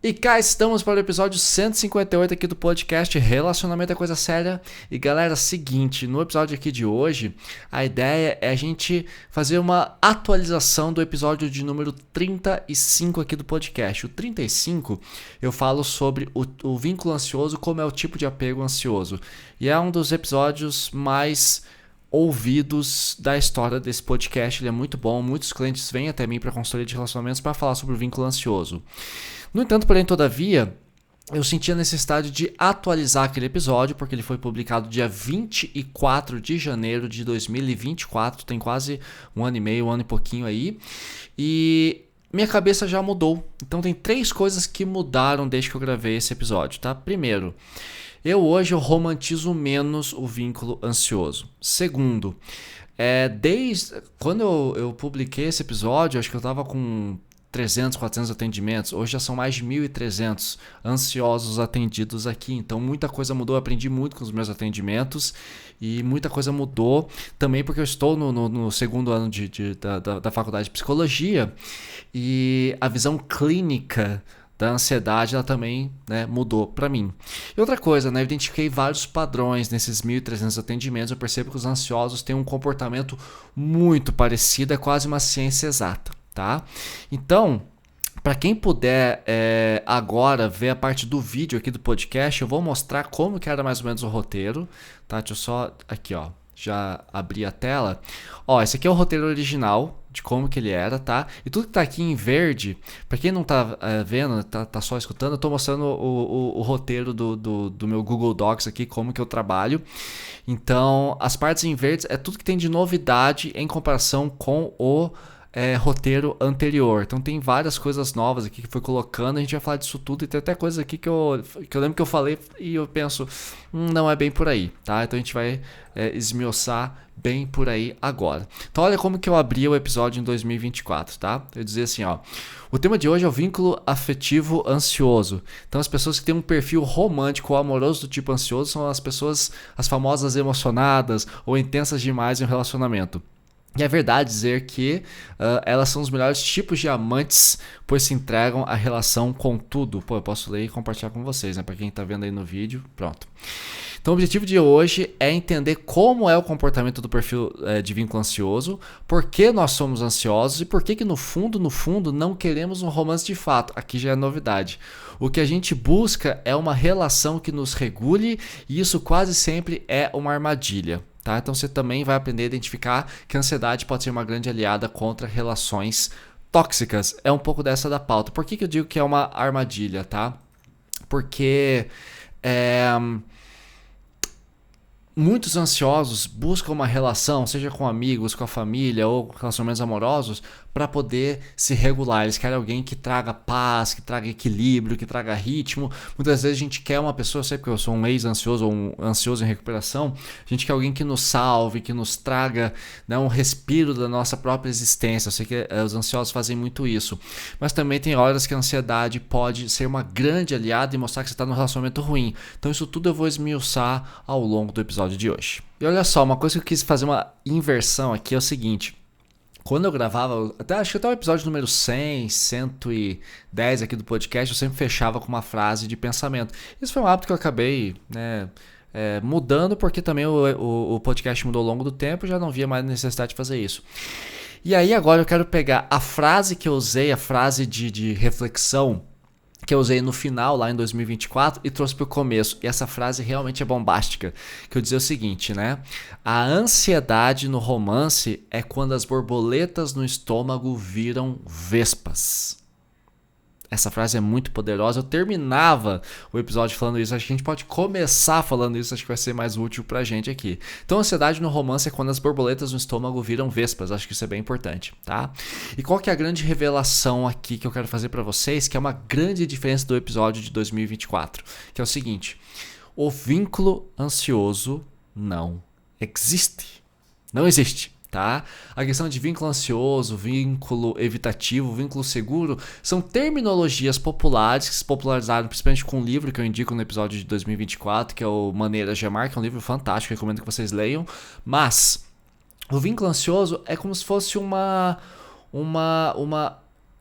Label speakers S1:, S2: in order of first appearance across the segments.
S1: E cá estamos para o episódio 158 aqui do podcast Relacionamento é Coisa Séria. E galera, seguinte, no episódio aqui de hoje, a ideia é a gente fazer uma atualização do episódio de número 35 aqui do podcast. O 35 eu falo sobre o vínculo ansioso, como é o tipo de apego ansioso. E é um dos episódios mais ouvidos da história desse podcast. Ele é muito bom, muitos clientes vêm até mim para consultoria de relacionamentos para falar sobre o vínculo ansioso. No entanto, porém, todavia, eu senti a necessidade de atualizar aquele episódio, porque ele foi publicado dia 24 de janeiro de 2024, tem quase um ano e meio, um ano e pouquinho aí, e minha cabeça já mudou. Então tem 3 coisas que mudaram desde que eu gravei esse episódio, tá? Primeiro, hoje eu romantizo menos o vínculo ansioso. Segundo, desde quando eu publiquei esse episódio, acho que eu estava com 300, 400 atendimentos, hoje já são mais de 1.300 ansiosos atendidos aqui, então muita coisa mudou, eu aprendi muito com os meus atendimentos e muita coisa mudou também porque eu estou no segundo ano da faculdade de psicologia e a visão clínica da ansiedade ela também mudou para mim. E outra coisa, eu identifiquei vários padrões nesses 1.300 atendimentos, eu percebo que os ansiosos têm um comportamento muito parecido, é quase uma ciência exata. Tá? Então, para quem puder agora ver a parte do vídeo aqui do podcast, eu vou mostrar como que era mais ou menos o roteiro. Tá? Deixa eu só aqui, ó, já abri a tela. Ó, esse aqui é o roteiro original de como que ele era, tá? E tudo que tá aqui em verde, para quem não tá vendo, tá só escutando, eu tô mostrando o roteiro do meu Google Docs aqui, como que eu trabalho. Então, as partes em verde é tudo que tem de novidade em comparação com o roteiro anterior. Então tem várias coisas novas aqui que foi colocando, a gente vai falar disso tudo e tem até coisas aqui que eu lembro que eu falei e eu penso, não é bem por aí, tá? Então a gente vai esmiuçar bem por aí agora. Então olha como que eu abri o episódio em 2024, tá? Eu dizia assim, ó, o tema de hoje é o vínculo afetivo ansioso. Então as pessoas que têm um perfil romântico ou amoroso do tipo ansioso são as pessoas, as famosas emocionadas ou intensas demais em um relacionamento. E é verdade dizer que elas são os melhores tipos de amantes, pois se entregam à relação com tudo. Pô, eu posso ler e compartilhar com vocês, né? Para quem está vendo aí no vídeo, pronto. Então o objetivo de hoje é entender como é o comportamento do perfil de vínculo ansioso, por que nós somos ansiosos e por que no fundo, não queremos um romance de fato. Aqui já é novidade. O que a gente busca é uma relação que nos regule e isso quase sempre é uma armadilha. Tá? Então você também vai aprender a identificar que a ansiedade pode ser uma grande aliada contra relações tóxicas. É um pouco dessa da pauta. Por que eu digo que é uma armadilha? Tá? Porque muitos ansiosos buscam uma relação, seja com amigos, com a família ou relacionamentos amorosos, para poder se regular. Eles querem alguém que traga paz, que traga equilíbrio, que traga ritmo. Muitas vezes a gente quer uma pessoa, eu sei porque eu sou um ex-ansioso ou um ansioso em recuperação, a gente quer alguém que nos salve, que nos traga um respiro da nossa própria existência. Eu sei que os ansiosos fazem muito isso. Mas também tem horas que a ansiedade pode ser uma grande aliada e mostrar que você está num relacionamento ruim. Então isso tudo eu vou esmiuçar ao longo do episódio de hoje. E olha só, uma coisa que eu quis fazer uma inversão aqui é o seguinte. Quando eu gravava, acho que até o episódio número 100, 110 aqui do podcast, eu sempre fechava com uma frase de pensamento. Isso foi um hábito que eu acabei mudando, porque também o podcast mudou ao longo do tempo e já não via mais necessidade de fazer isso. E aí agora eu quero pegar a frase que eu usei, a frase de reflexão, que eu usei no final, lá em 2024, e trouxe para o começo. E essa frase realmente é bombástica, que eu dizia o seguinte, né? A ansiedade no romance é quando as borboletas no estômago viram vespas. Essa frase é muito poderosa. Eu terminava o episódio falando isso. Acho que a gente pode começar falando isso. Acho que vai ser mais útil pra gente aqui. Então, a ansiedade no romance é quando as borboletas no estômago viram vespas. Acho que isso é bem importante, tá? E qual que é a grande revelação aqui que eu quero fazer pra vocês? Que é uma grande diferença do episódio de 2024. Que é o seguinte. O vínculo ansioso não existe. Não existe. Tá? A questão de vínculo ansioso, vínculo evitativo, vínculo seguro são terminologias populares que se popularizaram principalmente com um livro que eu indico no episódio de 2024, que é o Maneiras de Amar, que é um livro fantástico, recomendo que vocês leiam. Mas o vínculo ansioso é como se fosse uma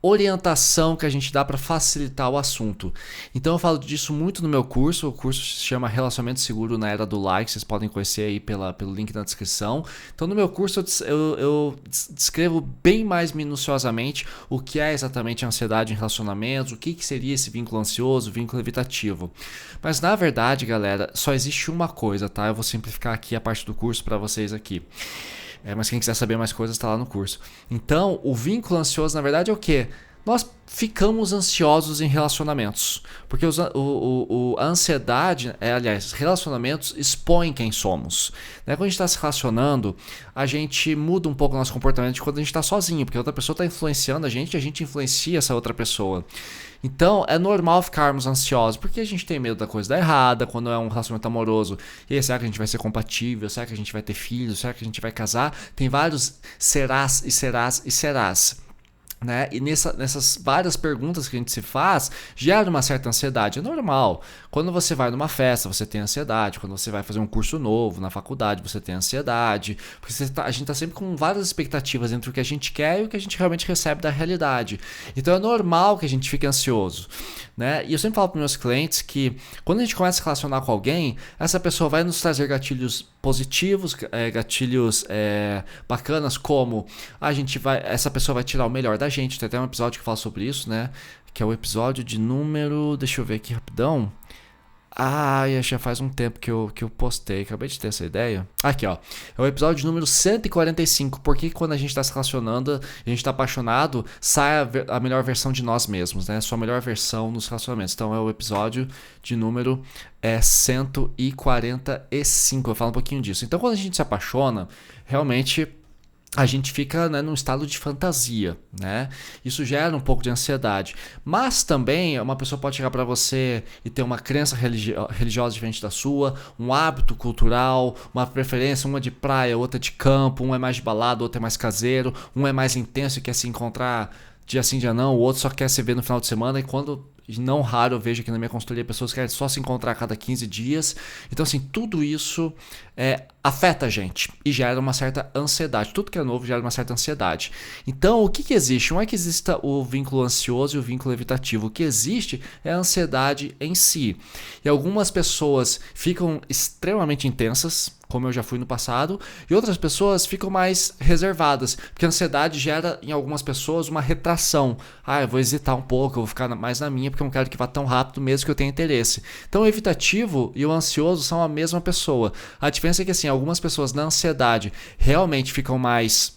S1: orientação que a gente dá para facilitar o assunto. Então eu falo disso muito no meu curso. O curso se chama Relacionamento Seguro na Era do Like. Vocês podem conhecer aí pelo link na descrição. Então no meu curso eu descrevo bem mais minuciosamente o que é exatamente a ansiedade em relacionamentos, o que seria esse vínculo ansioso, vínculo evitativo. Mas na verdade, galera, só existe uma coisa, tá? Eu vou simplificar aqui a parte do curso para vocês aqui. Mas quem quiser saber mais coisas está lá no curso. Então, o vínculo ansioso, na verdade, é o quê? Nós ficamos ansiosos em relacionamentos. Porque a ansiedade, aliás, relacionamentos expõem quem somos. Né? Quando a gente está se relacionando, a gente muda um pouco o nosso comportamento de quando a gente está sozinho. Porque a outra pessoa está influenciando a gente e a gente influencia essa outra pessoa. Então, é normal ficarmos ansiosos, porque a gente tem medo da coisa dar errada, quando é um relacionamento amoroso. E aí, será que a gente vai ser compatível? Será que a gente vai ter filhos? Será que a gente vai casar? Tem vários serás e serás e serás. Né? E nessas várias perguntas que a gente se faz, gera uma certa ansiedade. É normal. Quando você vai numa festa, você tem ansiedade. Quando você vai fazer um curso novo na faculdade, você tem ansiedade. Porque a gente está sempre com várias expectativas entre o que a gente quer e o que a gente realmente recebe da realidade. Então é normal que a gente fique ansioso. Né? E eu sempre falo para meus clientes que quando a gente começa a se relacionar com alguém, essa pessoa vai nos trazer gatilhos positivos, gatilhos bacanas, como essa pessoa vai tirar o melhor da gente. Tem até um episódio que fala sobre isso, né? Que é o episódio de número... Deixa eu ver aqui rapidão. Já faz um tempo que eu postei. Acabei de ter essa ideia. Aqui, ó. É o episódio número 145. Por que quando a gente está se relacionando, a gente está apaixonado, sai a melhor versão de nós mesmos, né? Sua melhor versão nos relacionamentos. Então é o episódio de número 145. Eu falo um pouquinho disso. Então quando a gente se apaixona, realmente a gente fica, né, num estado de fantasia, né? Isso gera um pouco de ansiedade. Mas também uma pessoa pode chegar para você e ter uma crença religiosa diferente da sua, um hábito cultural, uma preferência, uma de praia, outra de campo, um é mais de balada, outro é mais caseiro, um é mais intenso e quer se encontrar dia sim, dia não, o outro só quer se ver no final de semana. E quando... não raro eu vejo aqui na minha consultoria pessoas que querem só se encontrar a cada 15 dias. Então assim, tudo isso afeta a gente e gera uma certa ansiedade. Tudo que é novo gera uma certa ansiedade. Então o que existe? Não é que exista o vínculo ansioso e o vínculo evitativo. O que existe é a ansiedade em si. E algumas pessoas ficam extremamente intensas, como eu já fui no passado, e outras pessoas ficam mais reservadas, porque a ansiedade gera em algumas pessoas uma retração. Eu vou hesitar um pouco, eu vou ficar mais na minha, porque eu não quero que vá tão rápido mesmo que eu tenha interesse. Então o evitativo e o ansioso são a mesma pessoa. A diferença é que assim, algumas pessoas na ansiedade realmente ficam mais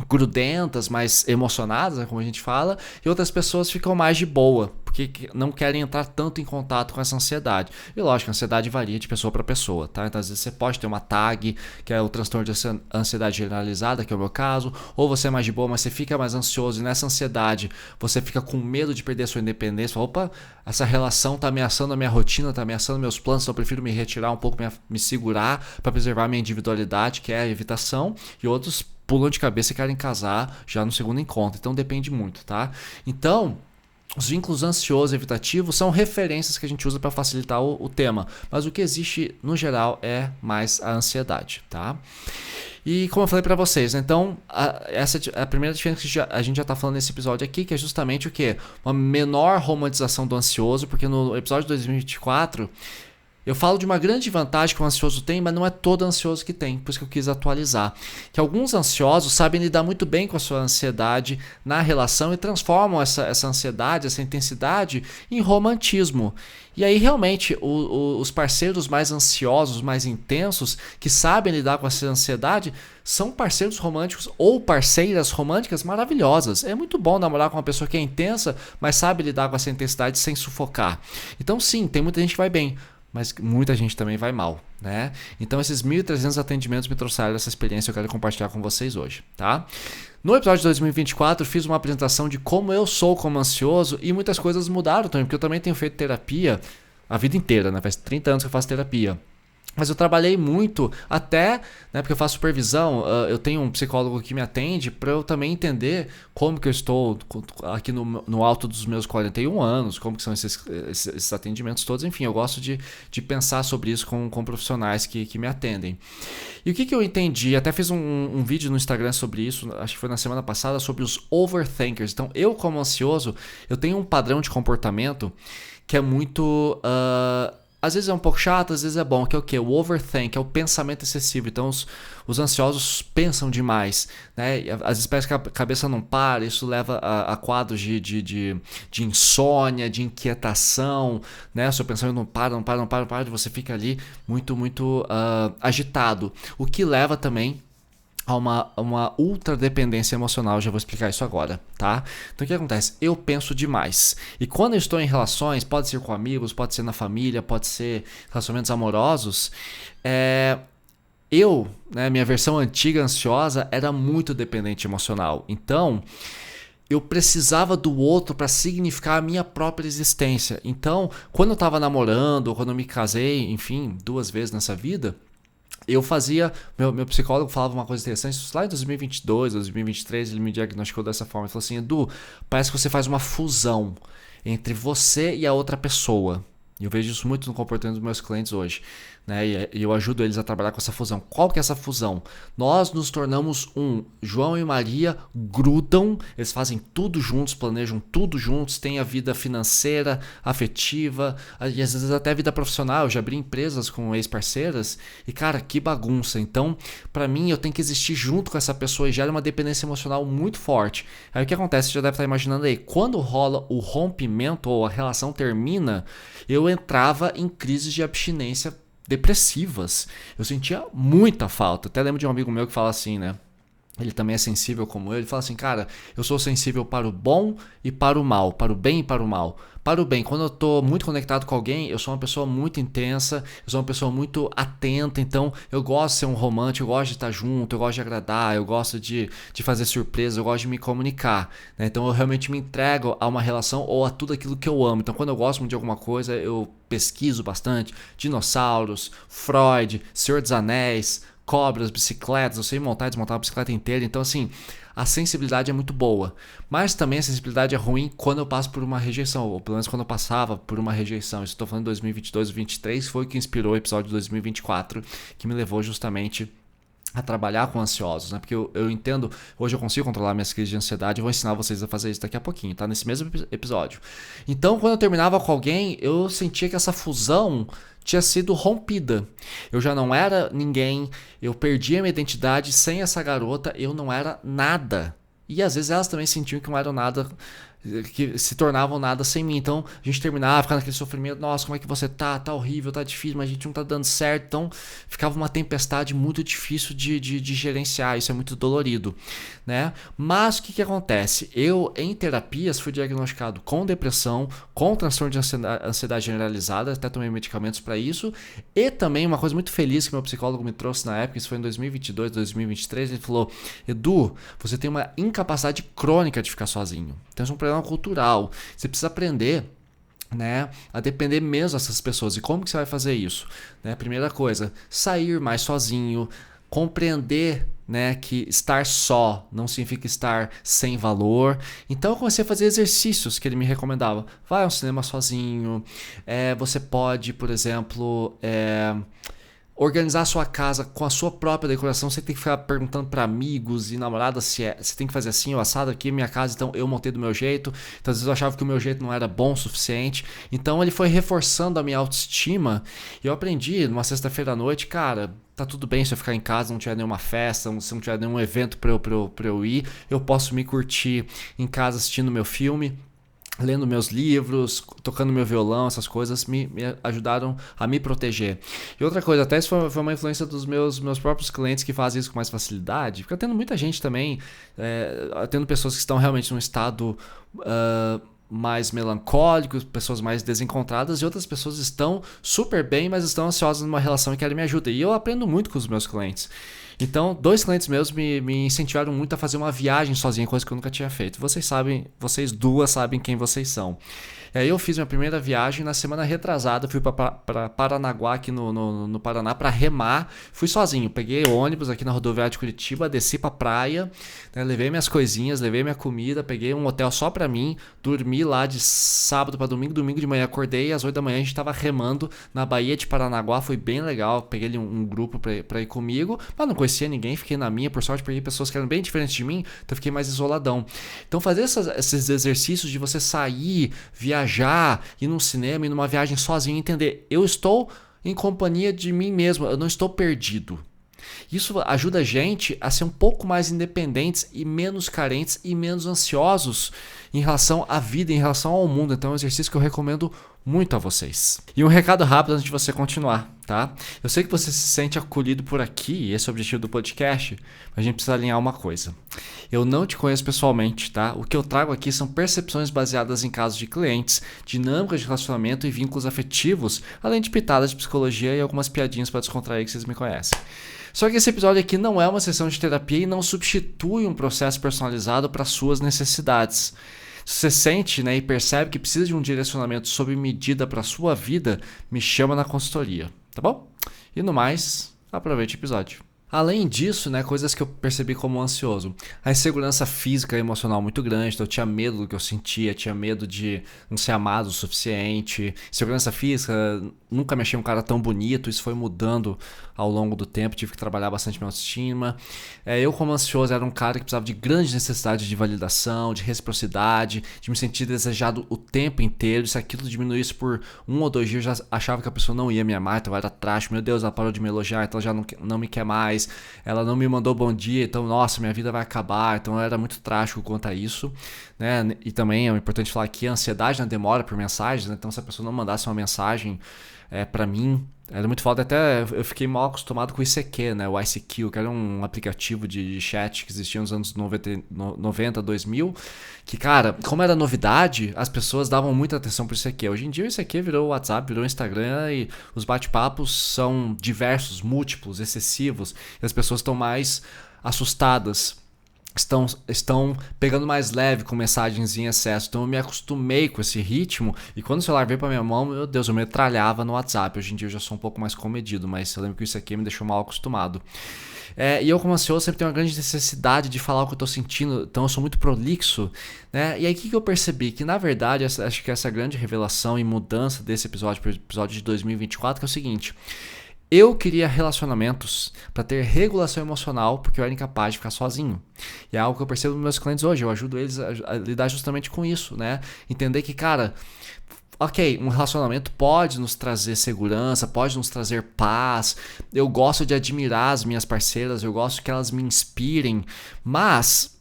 S1: grudentas, mais emocionadas, né, como a gente fala, e outras pessoas ficam mais de boa, porque não querem entrar tanto em contato com essa ansiedade. E lógico, a ansiedade varia de pessoa para pessoa, tá? Então às vezes você pode ter uma TAG, que é o transtorno de ansiedade generalizada, que é o meu caso, ou você é mais de boa, mas você fica mais ansioso, e nessa ansiedade você fica com medo de perder a sua independência. Fala, opa, essa relação está ameaçando a minha rotina, está ameaçando meus planos, então eu prefiro me retirar um pouco, me segurar para preservar a minha individualidade, que é a evitação, e outros pulam de cabeça e querem casar já no segundo encontro. Então depende muito, tá? Então, os vínculos ansiosos e evitativos são referências que a gente usa para facilitar o tema. Mas o que existe, no geral, é mais a ansiedade, tá? E como eu falei para vocês, né? Então, essa é a primeira diferença que a gente já está falando nesse episódio aqui, que é justamente o quê? Uma menor romantização do ansioso, porque no episódio de 2024... eu falo de uma grande vantagem que o ansioso tem, mas não é todo ansioso que tem, por isso que eu quis atualizar. Que alguns ansiosos sabem lidar muito bem com a sua ansiedade na relação e transformam essa ansiedade, essa intensidade em romantismo. E aí realmente os parceiros mais ansiosos, mais intensos, que sabem lidar com essa ansiedade, são parceiros românticos ou parceiras românticas maravilhosas. É muito bom namorar com uma pessoa que é intensa, mas sabe lidar com essa intensidade sem sufocar. Então sim, tem muita gente que vai bem, mas muita gente também vai mal, né? Então esses 1.300 atendimentos me trouxeram essa experiência, eu quero compartilhar com vocês hoje, tá? No episódio de 2024 fiz uma apresentação de como eu sou como ansioso e muitas coisas mudaram também, porque eu também tenho feito terapia a vida inteira, né? Faz 30 anos que eu faço terapia. Mas eu trabalhei muito até, né, porque eu faço supervisão, eu tenho um psicólogo que me atende para eu também entender como que eu estou aqui no alto dos meus 41 anos, como que são esses atendimentos todos. Enfim, eu gosto de pensar sobre isso com profissionais que me atendem. E o que eu entendi, até fiz um vídeo no Instagram sobre isso, acho que foi na semana passada, sobre os overthinkers. Então, eu como ansioso, eu tenho um padrão de comportamento que é muito... às vezes é um pouco chato, às vezes é bom, que é o quê? O overthink, é o pensamento excessivo. Então os ansiosos pensam demais, né? E às vezes parece que a cabeça não para, isso leva a quadros de insônia, de inquietação, né? O seu pensamento não para, você fica ali muito agitado. O que leva também a uma ultra dependência emocional. Já vou explicar isso agora, tá? Então o que acontece? Eu penso demais. E quando eu estou em relações, pode ser com amigos, pode ser na família, pode ser relacionamentos amorosos, né, minha versão antiga ansiosa era muito dependente emocional. Então, eu precisava do outro para significar a minha própria existência. Então, quando eu estava namorando, quando eu me casei, enfim, 2 vezes nessa vida, eu fazia, meu psicólogo falava uma coisa interessante, isso lá em 2022, 2023, ele me diagnosticou dessa forma, ele falou assim: Edu, parece que você faz uma fusão entre você e a outra pessoa. E eu vejo isso muito no comportamento dos meus clientes hoje, né? E eu ajudo eles a trabalhar com essa fusão. Qual que é essa fusão? Nós nos tornamos um. João e Maria grudam, eles fazem tudo juntos, planejam tudo juntos, têm a vida financeira, afetiva, e às vezes até a vida profissional. Eu já abri empresas com ex-parceiras e, cara, que bagunça. Então, pra mim, eu tenho que existir junto com essa pessoa e gera uma dependência emocional muito forte. Aí o que acontece? Você já deve estar imaginando aí, quando rola o rompimento ou a relação termina, eu entrava em crises de abstinência depressivas. Eu sentia muita falta. Até lembro de um amigo meu que fala assim, né? Ele também é sensível como eu. Ele fala assim: cara, eu sou sensível para o bom e para o mal, para o bem e para o mal. Para o bem, quando eu estou muito conectado com alguém, eu sou uma pessoa muito intensa, eu sou uma pessoa muito atenta, então eu gosto de ser um romântico, eu gosto de estar junto, eu gosto de agradar, eu gosto de fazer surpresa, eu gosto de me comunicar, né? Então eu realmente me entrego a uma relação ou a tudo aquilo que eu amo. Então quando eu gosto muito de alguma coisa, eu pesquiso bastante, dinossauros, Freud, Senhor dos Anéis, cobras, bicicletas, eu sei montar e desmontar uma bicicleta inteira. Então assim, a sensibilidade é muito boa, mas também a sensibilidade é ruim quando eu passo por uma rejeição, ou pelo menos quando eu passava por uma rejeição. Isso estou falando de 2022 e 2023, foi o que inspirou o episódio de 2024, que me levou justamente a trabalhar com ansiosos, né? Porque eu entendo, hoje eu consigo controlar minhas crises de ansiedade, eu vou ensinar vocês a fazer isso daqui a pouquinho, tá? Nesse mesmo episódio. Então, quando eu terminava com alguém, eu sentia que essa fusão tinha sido rompida. Eu já não era ninguém, eu perdi a minha identidade, sem essa garota eu não era nada. E às vezes elas também sentiam que não eram nada, que se tornavam nada sem mim. Então a gente terminava, ficava naquele sofrimento: nossa, como é que você tá? Tá horrível, tá difícil, mas a gente não tá dando certo. Então ficava uma tempestade muito difícil de gerenciar. Isso é muito dolorido, né? Mas o que acontece? Eu, em terapias, fui diagnosticado com depressão, com transtorno de ansiedade generalizada, até tomei medicamentos para isso. E também uma coisa muito feliz que meu psicólogo me trouxe na época, isso foi em 2022, 2023, ele falou: Edu, você tem uma incapacidade crônica de ficar sozinho. Então isso é um problema cultural. Você precisa aprender, né, a depender mesmo dessas pessoas. E como que você vai fazer isso? Né, primeira coisa, sair mais sozinho, compreender, né, que estar só não significa estar sem valor. Então eu comecei a fazer exercícios que ele me recomendava. Vai ao cinema sozinho, você pode, por exemplo, organizar a sua casa com a sua própria decoração. Você tem que ficar perguntando para amigos e namoradas se você tem que fazer assim ou assado. Aqui é minha casa, então eu montei do meu jeito. Então às vezes eu achava que o meu jeito não era bom o suficiente. Então ele foi reforçando a minha autoestima. E eu aprendi numa sexta-feira à noite, cara, tá tudo bem se eu ficar em casa, não tiver nenhuma festa, se não tiver nenhum evento pra eu ir. Eu posso me curtir em casa assistindo meu filme, lendo meus livros, tocando meu violão. Essas coisas me ajudaram a me proteger. E outra coisa, até isso foi uma influência dos meus próprios clientes que fazem isso com mais facilidade. Fica tendo muita gente também, tendo pessoas que estão realmente num estado mais melancólico, pessoas mais desencontradas, e outras pessoas estão super bem, mas estão ansiosas numa relação e querem me ajuda. E eu aprendo muito com os meus clientes. Então, 2 clientes meus me incentivaram muito a fazer uma viagem sozinha, coisa que eu nunca tinha feito. Vocês duas sabem quem vocês são. E aí eu fiz minha primeira viagem na semana retrasada, fui para Paranaguá, aqui no Paraná, para remar. Fui sozinho, peguei ônibus aqui na rodoviária de Curitiba, desci para praia, né, levei minhas coisinhas, levei minha comida, peguei um hotel só para mim, dormi lá de sábado para domingo, domingo de manhã acordei, às 8 da manhã a gente estava remando na Baía de Paranaguá, foi bem legal, peguei ali um grupo para ir comigo, mas não conhecia ninguém, fiquei na minha, por sorte peguei pessoas que eram bem diferentes de mim, então fiquei mais isoladão. Então fazer esses exercícios de você sair, viajar, ir num cinema, ir numa viagem sozinho, entender, eu estou em companhia de mim mesmo, eu não estou perdido. Isso ajuda a gente a ser um pouco mais independentes e menos carentes e menos ansiosos em relação à vida, em relação ao mundo. Então é um exercício que eu recomendo muito a vocês. E um recado rápido antes de você continuar, tá? Eu sei que você se sente acolhido por aqui, esse é o objetivo do podcast, mas a gente precisa alinhar uma coisa. Eu não te conheço pessoalmente, tá? O que eu trago aqui são percepções baseadas em casos de clientes, dinâmicas de relacionamento e vínculos afetivos, além de pitadas de psicologia e algumas piadinhas para descontrair que vocês me conhecem. Só que esse episódio aqui não é uma sessão de terapia e não substitui um processo personalizado para suas necessidades. Se você sente, né, e percebe que precisa de um direcionamento sob medida para a sua vida, me chama na consultoria, tá bom? E no mais, aproveite o episódio. Além disso, né, coisas que eu percebi como ansioso. A insegurança física e emocional muito grande, então eu tinha medo do que eu sentia, tinha medo de não ser amado o suficiente. Insegurança física, nunca me achei um cara tão bonito, isso foi mudando ao longo do tempo, tive que trabalhar bastante minha autoestima. Eu, como ansioso, era um cara que precisava de grande necessidade de validação, de reciprocidade, de me sentir desejado o tempo inteiro. Se aquilo diminuísse por 1 ou 2 dias, eu já achava que a pessoa não ia me amar, então eu era trágico. Meu Deus, ela parou de me elogiar, então ela já não me quer mais. Ela não me mandou bom dia, então, nossa, minha vida vai acabar. Então, eu era muito trágico quanto a isso, né? E também é importante falar que a ansiedade na demora por mensagens, né? Então, se a pessoa não mandasse uma mensagem para mim, era muito foda. Até eu fiquei mal acostumado com o ICQ, né? O ICQ, que era um aplicativo de chat que existia nos anos 90, 2000, que, cara, como era novidade, as pessoas davam muita atenção pro ICQ. Hoje em dia o ICQ virou o WhatsApp, virou o Instagram e os bate-papos são diversos, múltiplos, excessivos, e as pessoas estão mais assustadas. Estão pegando mais leve com mensagens em excesso. Então eu me acostumei com esse ritmo. E quando o celular veio pra minha mão, meu Deus, eu metralhava no WhatsApp. Hoje em dia eu já sou um pouco mais comedido, mas eu lembro que isso aqui me deixou mal acostumado. E eu, como ansioso, sempre tenho uma grande necessidade de falar o que eu tô sentindo. Então eu sou muito prolixo, né? E aí o que eu percebi? Que na verdade, acho que essa grande revelação e mudança desse episódio para o episódio de 2024, que é o seguinte: eu queria relacionamentos para ter regulação emocional, porque eu era incapaz de ficar sozinho. E é algo que eu percebo nos meus clientes hoje. Eu ajudo eles a lidar justamente com isso, né? Entender que, cara, ok, um relacionamento pode nos trazer segurança, pode nos trazer paz. Eu gosto de admirar as minhas parceiras, eu gosto que elas me inspirem, mas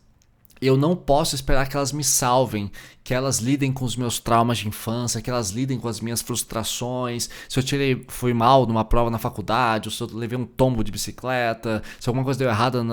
S1: eu não posso esperar que elas me salvem, que elas lidem com os meus traumas de infância, que elas lidem com as minhas frustrações. Se eu fui mal numa prova na faculdade, ou se eu levei um tombo de bicicleta, se alguma coisa deu errado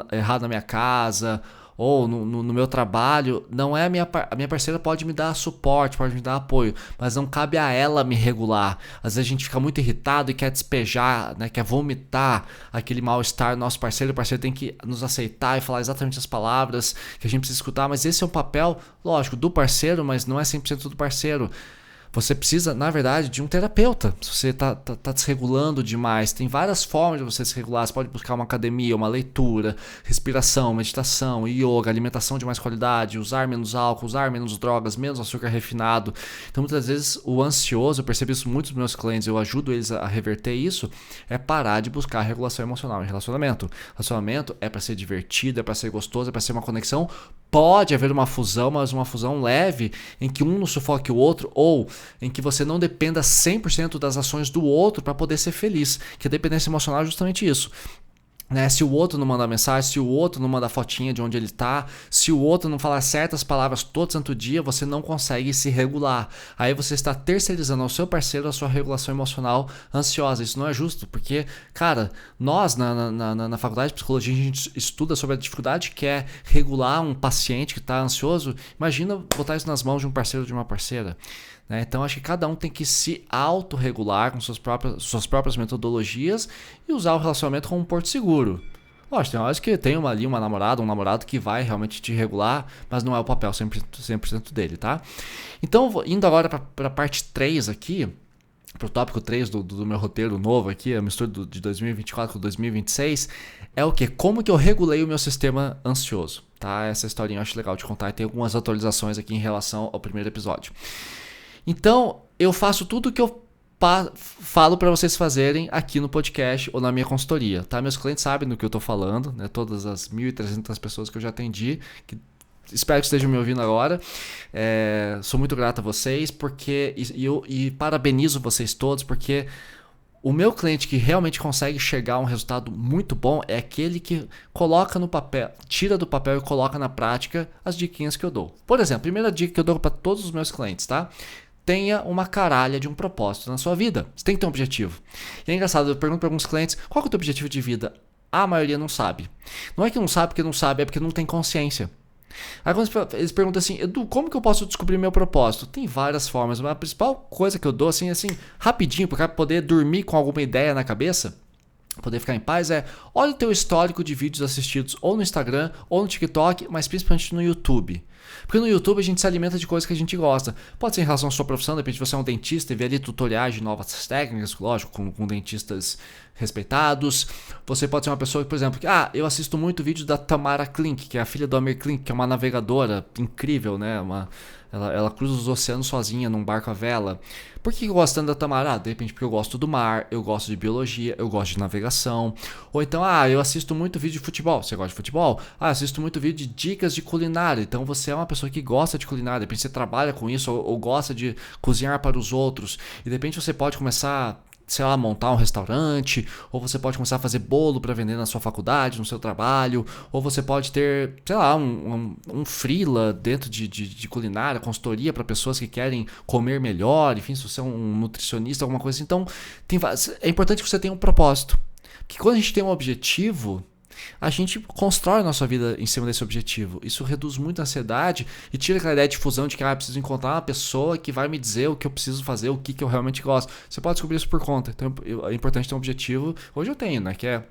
S1: na minha casa, ou no meu trabalho, não é a minha parceira pode me dar suporte, pode me dar apoio, mas não cabe a ela me regular. Às vezes a gente fica muito irritado e quer despejar, né, quer vomitar aquele mal-estar no nosso parceiro. O parceiro tem que nos aceitar e falar exatamente as palavras que a gente precisa escutar, mas esse é um papel, lógico, do parceiro, mas não é 100% do parceiro. Você precisa, na verdade, de um terapeuta. Se você tá desregulando demais, tem várias formas de você se regular. Você pode buscar uma academia, uma leitura, respiração, meditação, yoga, alimentação de mais qualidade, usar menos álcool, usar menos drogas, menos açúcar refinado. Então, muitas vezes, o ansioso, eu percebo isso muito dos meus clientes, eu ajudo eles a reverter isso, é parar de buscar regulação emocional em relacionamento. Relacionamento é para ser divertido, é para ser gostoso, é para ser uma conexão. Pode haver uma fusão, mas uma fusão leve, em que um não sufoque o outro, ou em que você não dependa 100% das ações do outro para poder ser feliz. Que a dependência emocional é justamente isso. Né? Se o outro não manda mensagem, se o outro não manda fotinha de onde ele está, se o outro não falar certas palavras todo santo dia, você não consegue se regular. Aí você está terceirizando ao seu parceiro a sua regulação emocional ansiosa. Isso não é justo, porque, cara, nós na faculdade de psicologia a gente estuda sobre a dificuldade que é regular um paciente que está ansioso. Imagina botar isso nas mãos de um parceiro ou de uma parceira. Então acho que cada um tem que se autorregular com suas próprias metodologias e usar o relacionamento como um porto seguro. Lógico, tem horas que tem uma namorada, um namorado que vai realmente te regular, mas não é o papel 100% dele, tá? Então, indo agora para a parte 3 aqui, para o tópico 3 do meu roteiro novo aqui, a mistura de 2024 com 2026, é o que? Como que eu regulei o meu sistema ansioso, tá? Essa historinha eu acho legal de contar e tem algumas atualizações aqui em relação ao primeiro episódio. Então, eu faço tudo o que eu falo para vocês fazerem aqui no podcast ou na minha consultoria, tá? Meus clientes sabem do que eu tô falando, né? Todas as 1.300 pessoas que eu já atendi, que espero que estejam me ouvindo agora. Sou muito grato a vocês e parabenizo vocês todos, porque o meu cliente que realmente consegue chegar a um resultado muito bom é aquele que coloca no papel, tira do papel e coloca na prática as diquinhas que eu dou. Por exemplo, a primeira dica que eu dou para todos os meus clientes, tá? Tenha uma caralha de um propósito na sua vida. Você tem que ter um objetivo. E é engraçado, eu pergunto para alguns clientes, qual é o teu objetivo de vida? A maioria não sabe. Não é que não sabe porque não sabe, é porque não tem consciência. Aí quando eles perguntam assim, Edu, como que eu posso descobrir meu propósito? Tem várias formas, mas a principal coisa que eu dou assim rapidinho, para o cara poder dormir com alguma ideia na cabeça, poder ficar em paz, olha o teu histórico de vídeos assistidos ou no Instagram ou no TikTok, mas principalmente no YouTube. Porque no YouTube a gente se alimenta de coisas que a gente gosta. Pode ser em relação à sua profissão, de repente você é um dentista e vê ali tutoriais de novas técnicas, lógico, com dentistas respeitados. Você pode ser uma pessoa que, por exemplo, eu assisto muito vídeo da Tamara Klink, que é a filha do Amir Klink, que é uma navegadora incrível, né? Ela cruza os oceanos sozinha num barco à vela. Por que eu gosto tanto da Tamara? De repente porque eu gosto do mar, eu gosto de biologia, eu gosto de navegação. Ou então, eu assisto muito vídeo de futebol. Você gosta de futebol? Eu assisto muito vídeo de dicas de culinária. Então você é uma pessoa que gosta de culinária. De repente você trabalha com isso ou gosta de cozinhar para os outros. E de repente você pode começar, sei lá, montar um restaurante, ou você pode começar a fazer bolo para vender na sua faculdade, no seu trabalho, ou você pode ter, sei lá, um freela dentro de culinária, consultoria para pessoas que querem comer melhor, enfim, se você é um nutricionista, alguma coisa assim. Então, é importante que você tenha um propósito, porque quando a gente tem um objetivo, a gente constrói a nossa vida em cima desse objetivo. Isso reduz muito a ansiedade e tira aquela ideia de fusão de que eu preciso encontrar uma pessoa que vai me dizer o que eu preciso fazer, o que eu realmente gosto. Você pode descobrir isso por conta. Então é importante ter um objetivo. Hoje eu tenho, né? Que é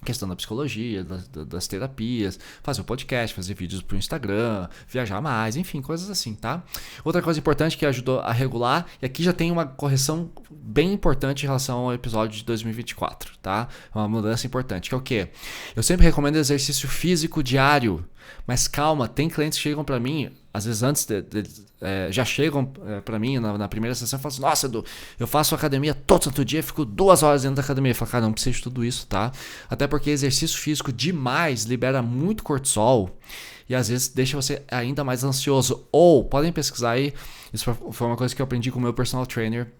S1: questão da psicologia, das terapias, fazer um podcast, fazer vídeos pro Instagram, viajar mais, enfim, coisas assim, tá? Outra coisa importante que ajudou a regular, e aqui já tem uma correção bem importante em relação ao episódio de 2024, tá? Uma mudança importante, que é o quê? Eu sempre recomendo exercício físico diário, mas calma, tem clientes que chegam pra mim, às vezes antes já chegam pra mim na primeira sessão e falam assim, nossa, Edu, eu faço academia todo santo dia, fico 2 horas dentro da academia. Eu falo, cara, não precisa de tudo isso, tá? Até porque exercício físico demais libera muito cortisol e às vezes deixa você ainda mais ansioso. Ou, podem pesquisar aí, isso foi uma coisa que eu aprendi com o meu personal trainer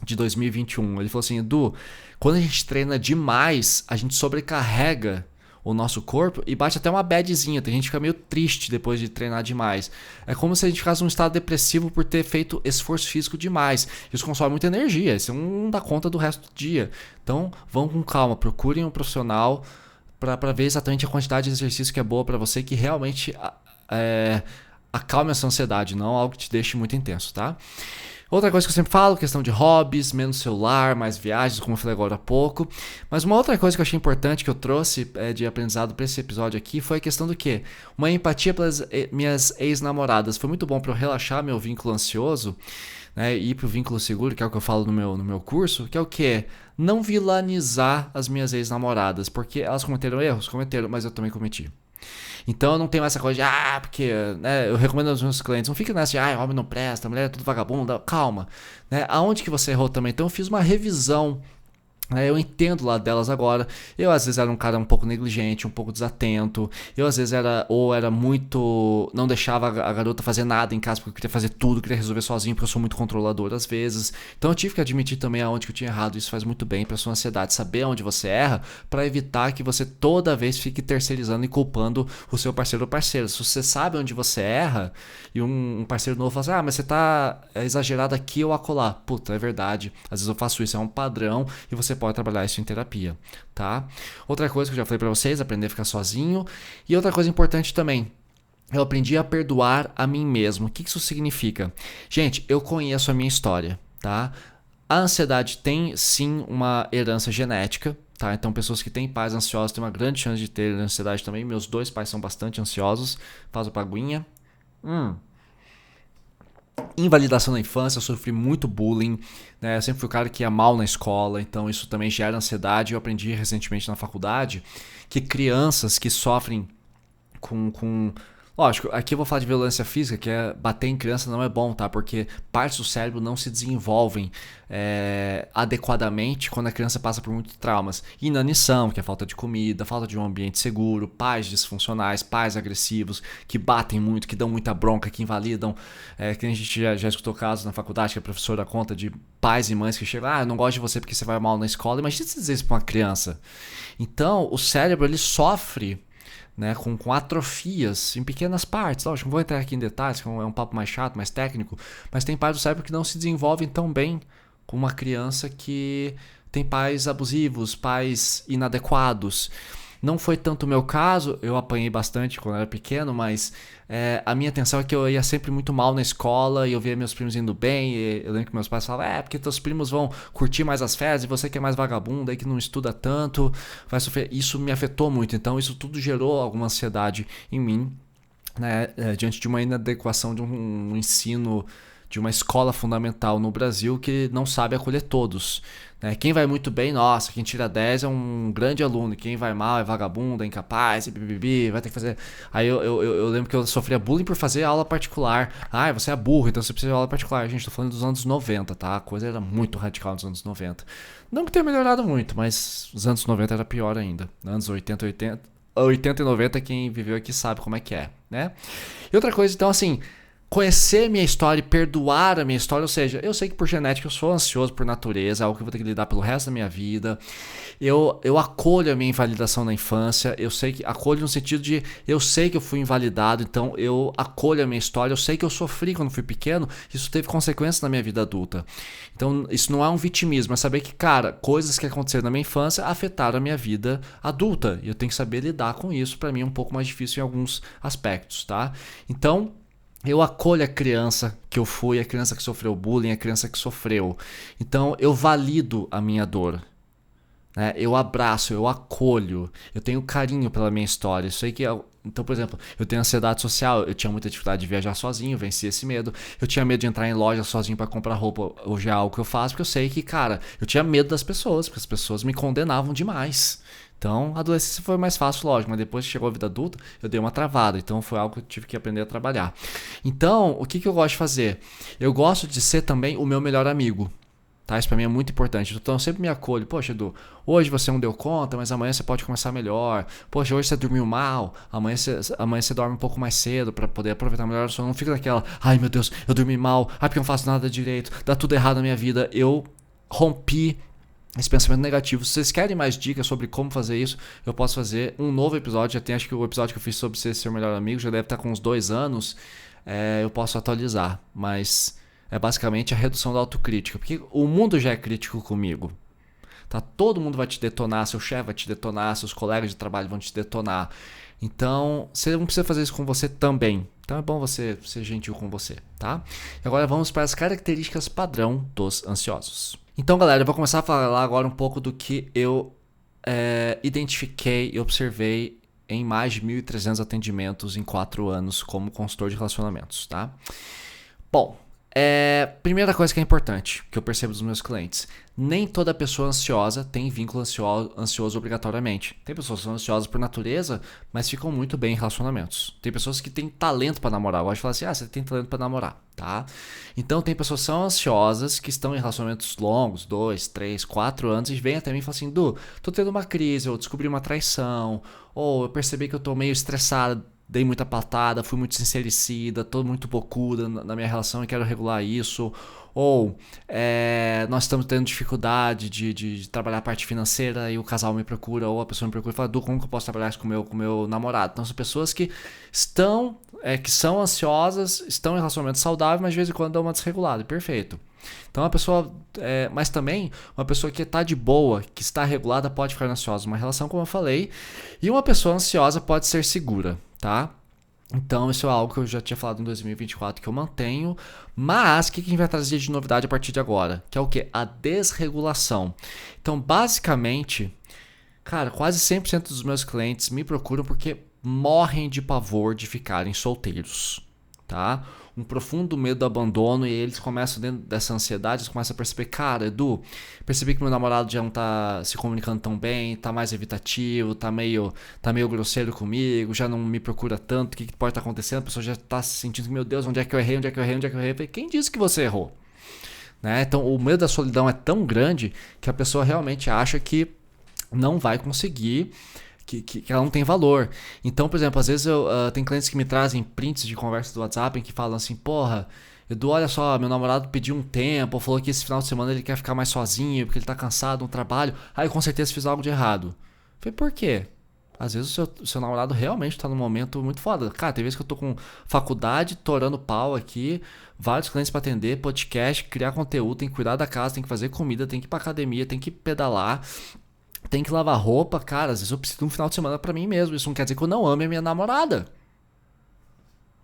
S1: de 2021. Ele falou assim, Edu, quando a gente treina demais, a gente sobrecarrega o nosso corpo e bate até uma badzinha. Tem gente que fica meio triste depois de treinar demais. É como se a gente ficasse num estado depressivo por ter feito esforço físico demais. Isso consome muita energia, isso não dá conta do resto do dia. Então, vão com calma, procurem um profissional para ver exatamente a quantidade de exercício que é boa para você, que realmente acalme essa ansiedade, não algo que te deixe muito intenso, tá? Outra coisa que eu sempre falo, questão de hobbies, menos celular, mais viagens, como eu falei agora há pouco. Mas uma outra coisa que eu achei importante que eu trouxe de aprendizado para esse episódio aqui foi a questão do quê? Uma empatia pelas minhas ex-namoradas. Foi muito bom para eu relaxar meu vínculo ansioso, né, e ir pro vínculo seguro, que é o que eu falo no meu curso, que é o quê? Não vilanizar as minhas ex-namoradas, porque elas cometeram erros, mas eu também cometi. Então eu não tenho essa coisa de, porque, né, eu recomendo aos meus clientes, não fica nessa de, homem não presta, mulher é tudo vagabunda, calma, né, aonde que você errou também? Então eu fiz uma revisão, eu entendo lá delas agora. Eu às vezes era um cara um pouco negligente, um pouco desatento. Eu às vezes era muito... Não deixava a garota fazer nada em casa porque eu queria fazer tudo, queria resolver sozinho porque eu sou muito controlador às vezes. Então eu tive que admitir também aonde que eu tinha errado. Isso faz muito bem pra sua ansiedade, saber onde você erra para evitar que você toda vez fique terceirizando e culpando o seu parceiro ou parceira. Se você sabe onde você erra e um parceiro novo fala assim, mas você tá exagerado aqui ou acolá. Puta, é verdade. Às vezes eu faço isso, é um padrão e você pode trabalhar isso em terapia, tá? Outra coisa que eu já falei pra vocês, aprender a ficar sozinho. E outra coisa importante também, eu aprendi a perdoar a mim mesmo. O que isso significa? Gente, eu conheço a minha história, tá? A ansiedade tem sim uma herança genética, tá? Então pessoas que têm pais ansiosos têm uma grande chance de ter ansiedade também. Meus 2 pais são bastante ansiosos. Faz a aguinha. Invalidação na infância, eu sofri muito bullying, né? Eu sempre fui o cara que ia mal na escola, então isso também gera ansiedade. Eu aprendi recentemente na faculdade que crianças que sofrem com... Lógico, aqui eu vou falar de violência física, que é bater em criança não é bom, tá? Porque partes do cérebro não se desenvolvem adequadamente quando a criança passa por muitos traumas. Inanição, que é falta de comida, falta de um ambiente seguro, pais disfuncionais, pais agressivos, que batem muito, que dão muita bronca, que invalidam. Que a gente já escutou casos na faculdade que a professora conta de pais e mães que chegam, eu não gosto de você porque você vai mal na escola. Imagina você dizer isso pra uma criança. Então, o cérebro, ele sofre, né, com atrofias em pequenas partes. Lógico, não vou entrar aqui em detalhes, que é um papo mais chato, mais técnico, mas tem partes do cérebro que não se desenvolvem tão bem com uma criança que tem pais abusivos, pais inadequados. Não foi tanto o meu caso, eu apanhei bastante quando era pequeno, mas a minha atenção é que eu ia sempre muito mal na escola e eu via meus primos indo bem. E eu lembro que meus pais falavam, porque teus primos vão curtir mais as férias e você que é mais vagabundo, aí que não estuda tanto, vai sofrer. Isso me afetou muito, então isso tudo gerou alguma ansiedade em mim, né, diante de uma inadequação de um ensino, de uma escola fundamental no Brasil que não sabe acolher todos. Né? Quem vai muito bem, nossa, quem tira 10 é um grande aluno. Quem vai mal é vagabundo, é incapaz, vai ter que fazer... Aí eu lembro que eu sofria bullying por fazer aula particular. Você é burro, então você precisa de aula particular. Gente, tô falando dos anos 90, tá? A coisa era muito radical nos anos 90. Não que tenha melhorado muito, mas os anos 90 era pior ainda. Anos 80 e 90, quem viveu aqui sabe como é que é, né? E outra coisa, então, assim... Conhecer minha história e perdoar a minha história, ou seja, eu sei que por genética eu sou ansioso por natureza, é algo que eu vou ter que lidar pelo resto da minha vida. Eu acolho a minha invalidação na infância, eu sei que acolho no sentido de eu sei que eu fui invalidado, então eu acolho a minha história, eu sei que eu sofri quando fui pequeno, isso teve consequências na minha vida adulta. Então isso não é um vitimismo, é saber que, cara, coisas que aconteceram na minha infância afetaram a minha vida adulta, e eu tenho que saber lidar com isso. Para mim é um pouco mais difícil em alguns aspectos, tá? Então... eu acolho a criança que eu fui, a criança que sofreu bullying, a criança que sofreu. Então eu valido a minha dor. Né? Eu abraço, eu acolho, eu tenho carinho pela minha história. Isso aí que então, por exemplo, eu tenho ansiedade social, eu tinha muita dificuldade de viajar sozinho, venci esse medo. Eu tinha medo de entrar em loja sozinho para comprar roupa, hoje é algo que eu faço, porque eu sei que, cara, eu tinha medo das pessoas, porque as pessoas me condenavam demais. Então, a adolescência foi mais fácil, lógico, mas depois que chegou a vida adulta, eu dei uma travada. Então, foi algo que eu tive que aprender a trabalhar. Então, o que eu gosto de fazer? Eu gosto de ser também o meu melhor amigo. Tá? Isso pra mim é muito importante. Então, eu sempre me acolho. Poxa, Edu, hoje você não deu conta, mas amanhã você pode começar melhor. Poxa, hoje você dormiu mal, amanhã você dorme um pouco mais cedo pra poder aproveitar melhor. Só não fica naquela, ai meu Deus, eu dormi mal, porque eu não faço nada direito, dá tudo errado na minha vida. Eu rompi esse pensamento negativo. Se vocês querem mais dicas sobre como fazer isso, eu posso fazer um novo episódio. Já tem, acho que o episódio que eu fiz sobre ser seu melhor amigo já deve estar com uns 2 anos. Eu posso atualizar, mas é basicamente a redução da autocrítica, porque o mundo já é crítico comigo. Tá? Todo mundo vai te detonar, seu chefe vai te detonar, seus colegas de trabalho vão te detonar. Então, você não precisa fazer isso com você também. Então é bom você ser gentil com você, tá? E agora vamos para as características padrão dos ansiosos. Então, galera, eu vou começar a falar agora um pouco do que eu identifiquei e observei em mais de 1.300 atendimentos em 4 anos como consultor de relacionamentos, tá? Bom, primeira coisa que é importante, que eu percebo dos meus clientes, nem toda pessoa ansiosa tem vínculo ansioso obrigatoriamente. Tem pessoas que são ansiosas por natureza, mas ficam muito bem em relacionamentos. Tem pessoas que têm talento para namorar. Eu gosto de falar assim, você tem talento para namorar, tá? Então tem pessoas que são ansiosas, que estão em relacionamentos longos, 2, 3, 4 anos, e vêm até mim e falam assim, Du, tô tendo uma crise, ou descobri uma traição, ou eu percebi que eu tô meio estressado, dei muita patada, fui muito sincericida, tô muito bocuda na minha relação e quero regular isso. Ou nós estamos tendo dificuldade de trabalhar a parte financeira e o casal me procura, ou a pessoa me procura e fala, Du, como que eu posso trabalhar isso com o meu namorado? Então são pessoas que que são ansiosas, estão em relacionamento saudável, mas de vez em quando dão uma desregulada. Perfeito. Então uma pessoa, mas também uma pessoa que está de boa, que está regulada, pode ficar ansiosa numa relação, como eu falei, e uma pessoa ansiosa pode ser segura, tá? Então isso é algo que eu já tinha falado em 2024 que eu mantenho, mas o que a gente vai trazer de novidade a partir de agora? Que é o quê? A desregulação. Então basicamente Cara, quase 100% dos meus clientes me procuram porque morrem de pavor de ficarem solteiros, tá? Um profundo medo do abandono, e eles começam, dentro dessa ansiedade, eles começam a perceber, cara, Edu, percebi que meu namorado já não tá se comunicando tão bem, tá mais evitativo, tá meio grosseiro comigo, já não me procura tanto, o que pode estar acontecendo? A pessoa já tá se sentindo, meu Deus, onde é que eu errei, onde é que eu errei, onde é que eu errei? Eu falei, quem disse que você errou? Né? Então, o medo da solidão é tão grande que a pessoa realmente acha que não vai conseguir, que ela não tem valor. Então, por exemplo, às vezes tem clientes que me trazem prints de conversa do WhatsApp em que falam assim, porra, Edu, olha só, meu namorado pediu um tempo, falou que esse final de semana ele quer ficar mais sozinho, porque ele tá cansado no trabalho. Aí eu com certeza fiz algo de errado. Eu falei, por quê? Às vezes o seu namorado realmente tá num momento muito foda. Cara, tem vezes que eu tô com faculdade, torando pau aqui, vários clientes pra atender, podcast, criar conteúdo, tem que cuidar da casa, tem que fazer comida, tem que ir pra academia, tem que pedalar, tem que lavar roupa. Cara, às vezes eu preciso de um final de semana pra mim mesmo. Isso não quer dizer que eu não ame a minha namorada,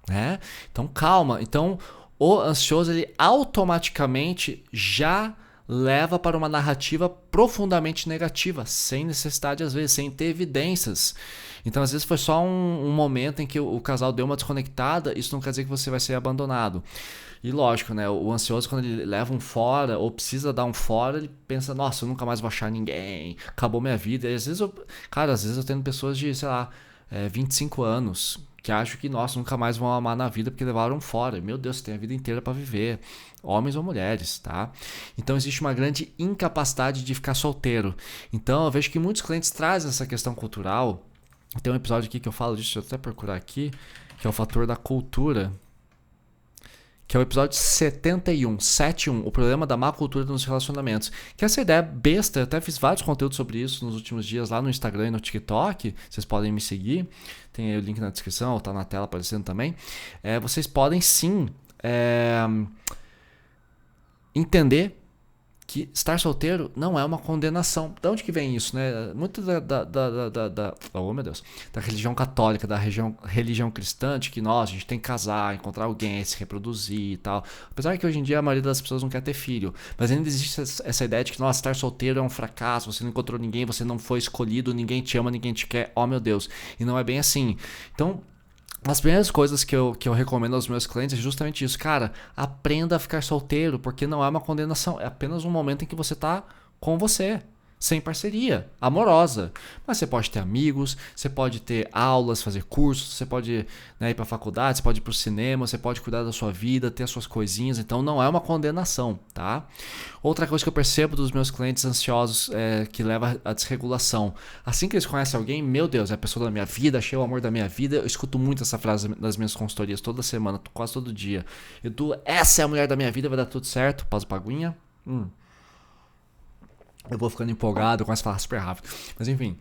S1: né? Então calma. Então o ansioso, ele automaticamente já leva para uma narrativa profundamente negativa, sem necessidade, às vezes, sem ter evidências. Então, às vezes, foi só um momento em que o casal deu uma desconectada. Isso não quer dizer que você vai ser abandonado. E lógico, né? O ansioso, quando ele leva um fora ou precisa dar um fora, ele pensa, nossa, eu nunca mais vou achar ninguém, acabou minha vida. E às vezes às vezes eu tenho pessoas de, sei lá, 25 anos que acham que, nossa, nunca mais vão amar na vida porque levaram um fora. Meu Deus, você tem a vida inteira para viver, homens ou mulheres, tá? Então existe uma grande incapacidade de ficar solteiro. Então eu vejo que muitos clientes trazem essa questão cultural. Tem um episódio aqui que eu falo disso, deixa eu até procurar aqui, que é o fator da cultura, que é o episódio 71, o problema da má cultura nos relacionamentos. Que essa ideia besta, eu até fiz vários conteúdos sobre isso nos últimos dias lá no Instagram e no TikTok, vocês podem me seguir, tem aí o link na descrição, ou tá na tela aparecendo também. Vocês podem sim entender que estar solteiro não é uma condenação. De onde que vem isso, né? Muito oh meu Deus, da religião católica, da religião cristã, de que a gente tem que casar, encontrar alguém, se reproduzir e tal. Apesar que hoje em dia a maioria das pessoas não quer ter filho, mas ainda existe essa ideia de que, estar solteiro é um fracasso, você não encontrou ninguém, você não foi escolhido, ninguém te ama, ninguém te quer, oh meu Deus. E não é bem assim. Então, as primeiras coisas que eu recomendo aos meus clientes é justamente isso. Cara, aprenda a ficar solteiro, porque não é uma condenação. É apenas um momento em que você tá com você, sem parceria, amorosa. Mas você pode ter amigos, você pode ter aulas, fazer cursos, você pode, ir pra faculdade, você pode ir pro cinema, você pode cuidar da sua vida, ter as suas coisinhas. Então não é uma condenação, tá? Outra coisa que eu percebo dos meus clientes ansiosos que leva à desregulação. Assim que eles conhecem alguém, meu Deus, é a pessoa da minha vida, achei o amor da minha vida. Eu escuto muito essa frase nas minhas consultorias toda semana, quase todo dia. Edu, essa é a mulher da minha vida, vai dar tudo certo. Pausa pra aguinha. Eu vou ficando empolgado, eu começo a falar super rápido. Mas enfim,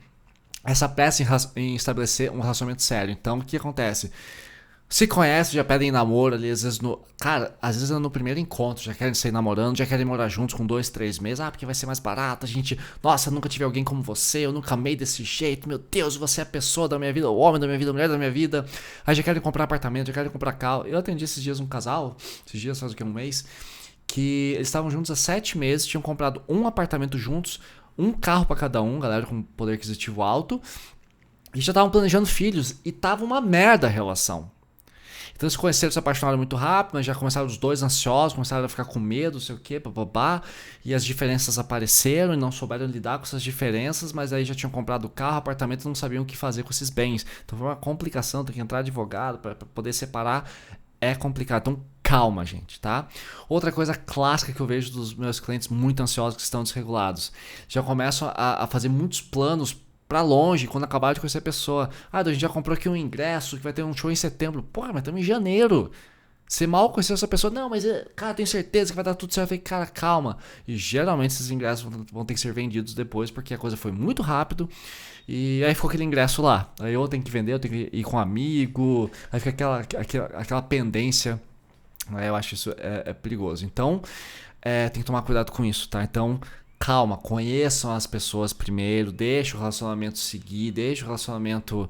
S1: essa pressa em estabelecer um relacionamento sério. Então, o que acontece? Se conhece, já pedem namoro ali, às vezes às vezes no primeiro encontro, já querem sair namorando, já querem morar juntos com 2, 3 meses. Porque vai ser mais barato, a gente, nossa, nunca tive alguém como você, eu nunca amei desse jeito, meu Deus, você é a pessoa da minha vida, o homem da minha vida, a mulher da minha vida. Aí já querem comprar apartamento, já querem comprar carro. Eu atendi esses dias um casal, faz o que, um mês, que eles estavam juntos há 7 meses, tinham comprado um apartamento juntos, um carro pra cada um, galera com poder aquisitivo alto, e já estavam planejando filhos, e tava uma merda a relação. Então eles se conheceram, se apaixonaram muito rápido, mas já começaram os dois ansiosos, começaram a ficar com medo, não sei o que, bababá, e as diferenças apareceram e não souberam lidar com essas diferenças, mas aí já tinham comprado o carro, apartamento, e não sabiam o que fazer com esses bens. Então foi uma complicação, tem que entrar advogado para poder separar, é complicado. Então calma, gente, tá? Outra coisa clássica que eu vejo dos meus clientes muito ansiosos que estão desregulados, já começam a fazer muitos planos pra longe, quando acabar de conhecer a pessoa. A gente já comprou aqui um ingresso, que vai ter um show em setembro. Porra, mas estamos em janeiro. Você mal conheceu essa pessoa. Não, mas, cara, tenho certeza que vai dar tudo certo. Eu falei, cara, calma. E geralmente esses ingressos vão ter que ser vendidos depois, porque a coisa foi muito rápido. E aí ficou aquele ingresso lá. Aí eu tenho que vender, eu tenho que ir com um amigo. Aí fica aquela pendência. Eu acho isso é perigoso. Então, tem que tomar cuidado com isso, tá? Então, calma, conheçam as pessoas primeiro, deixa o relacionamento seguir, deixa o relacionamento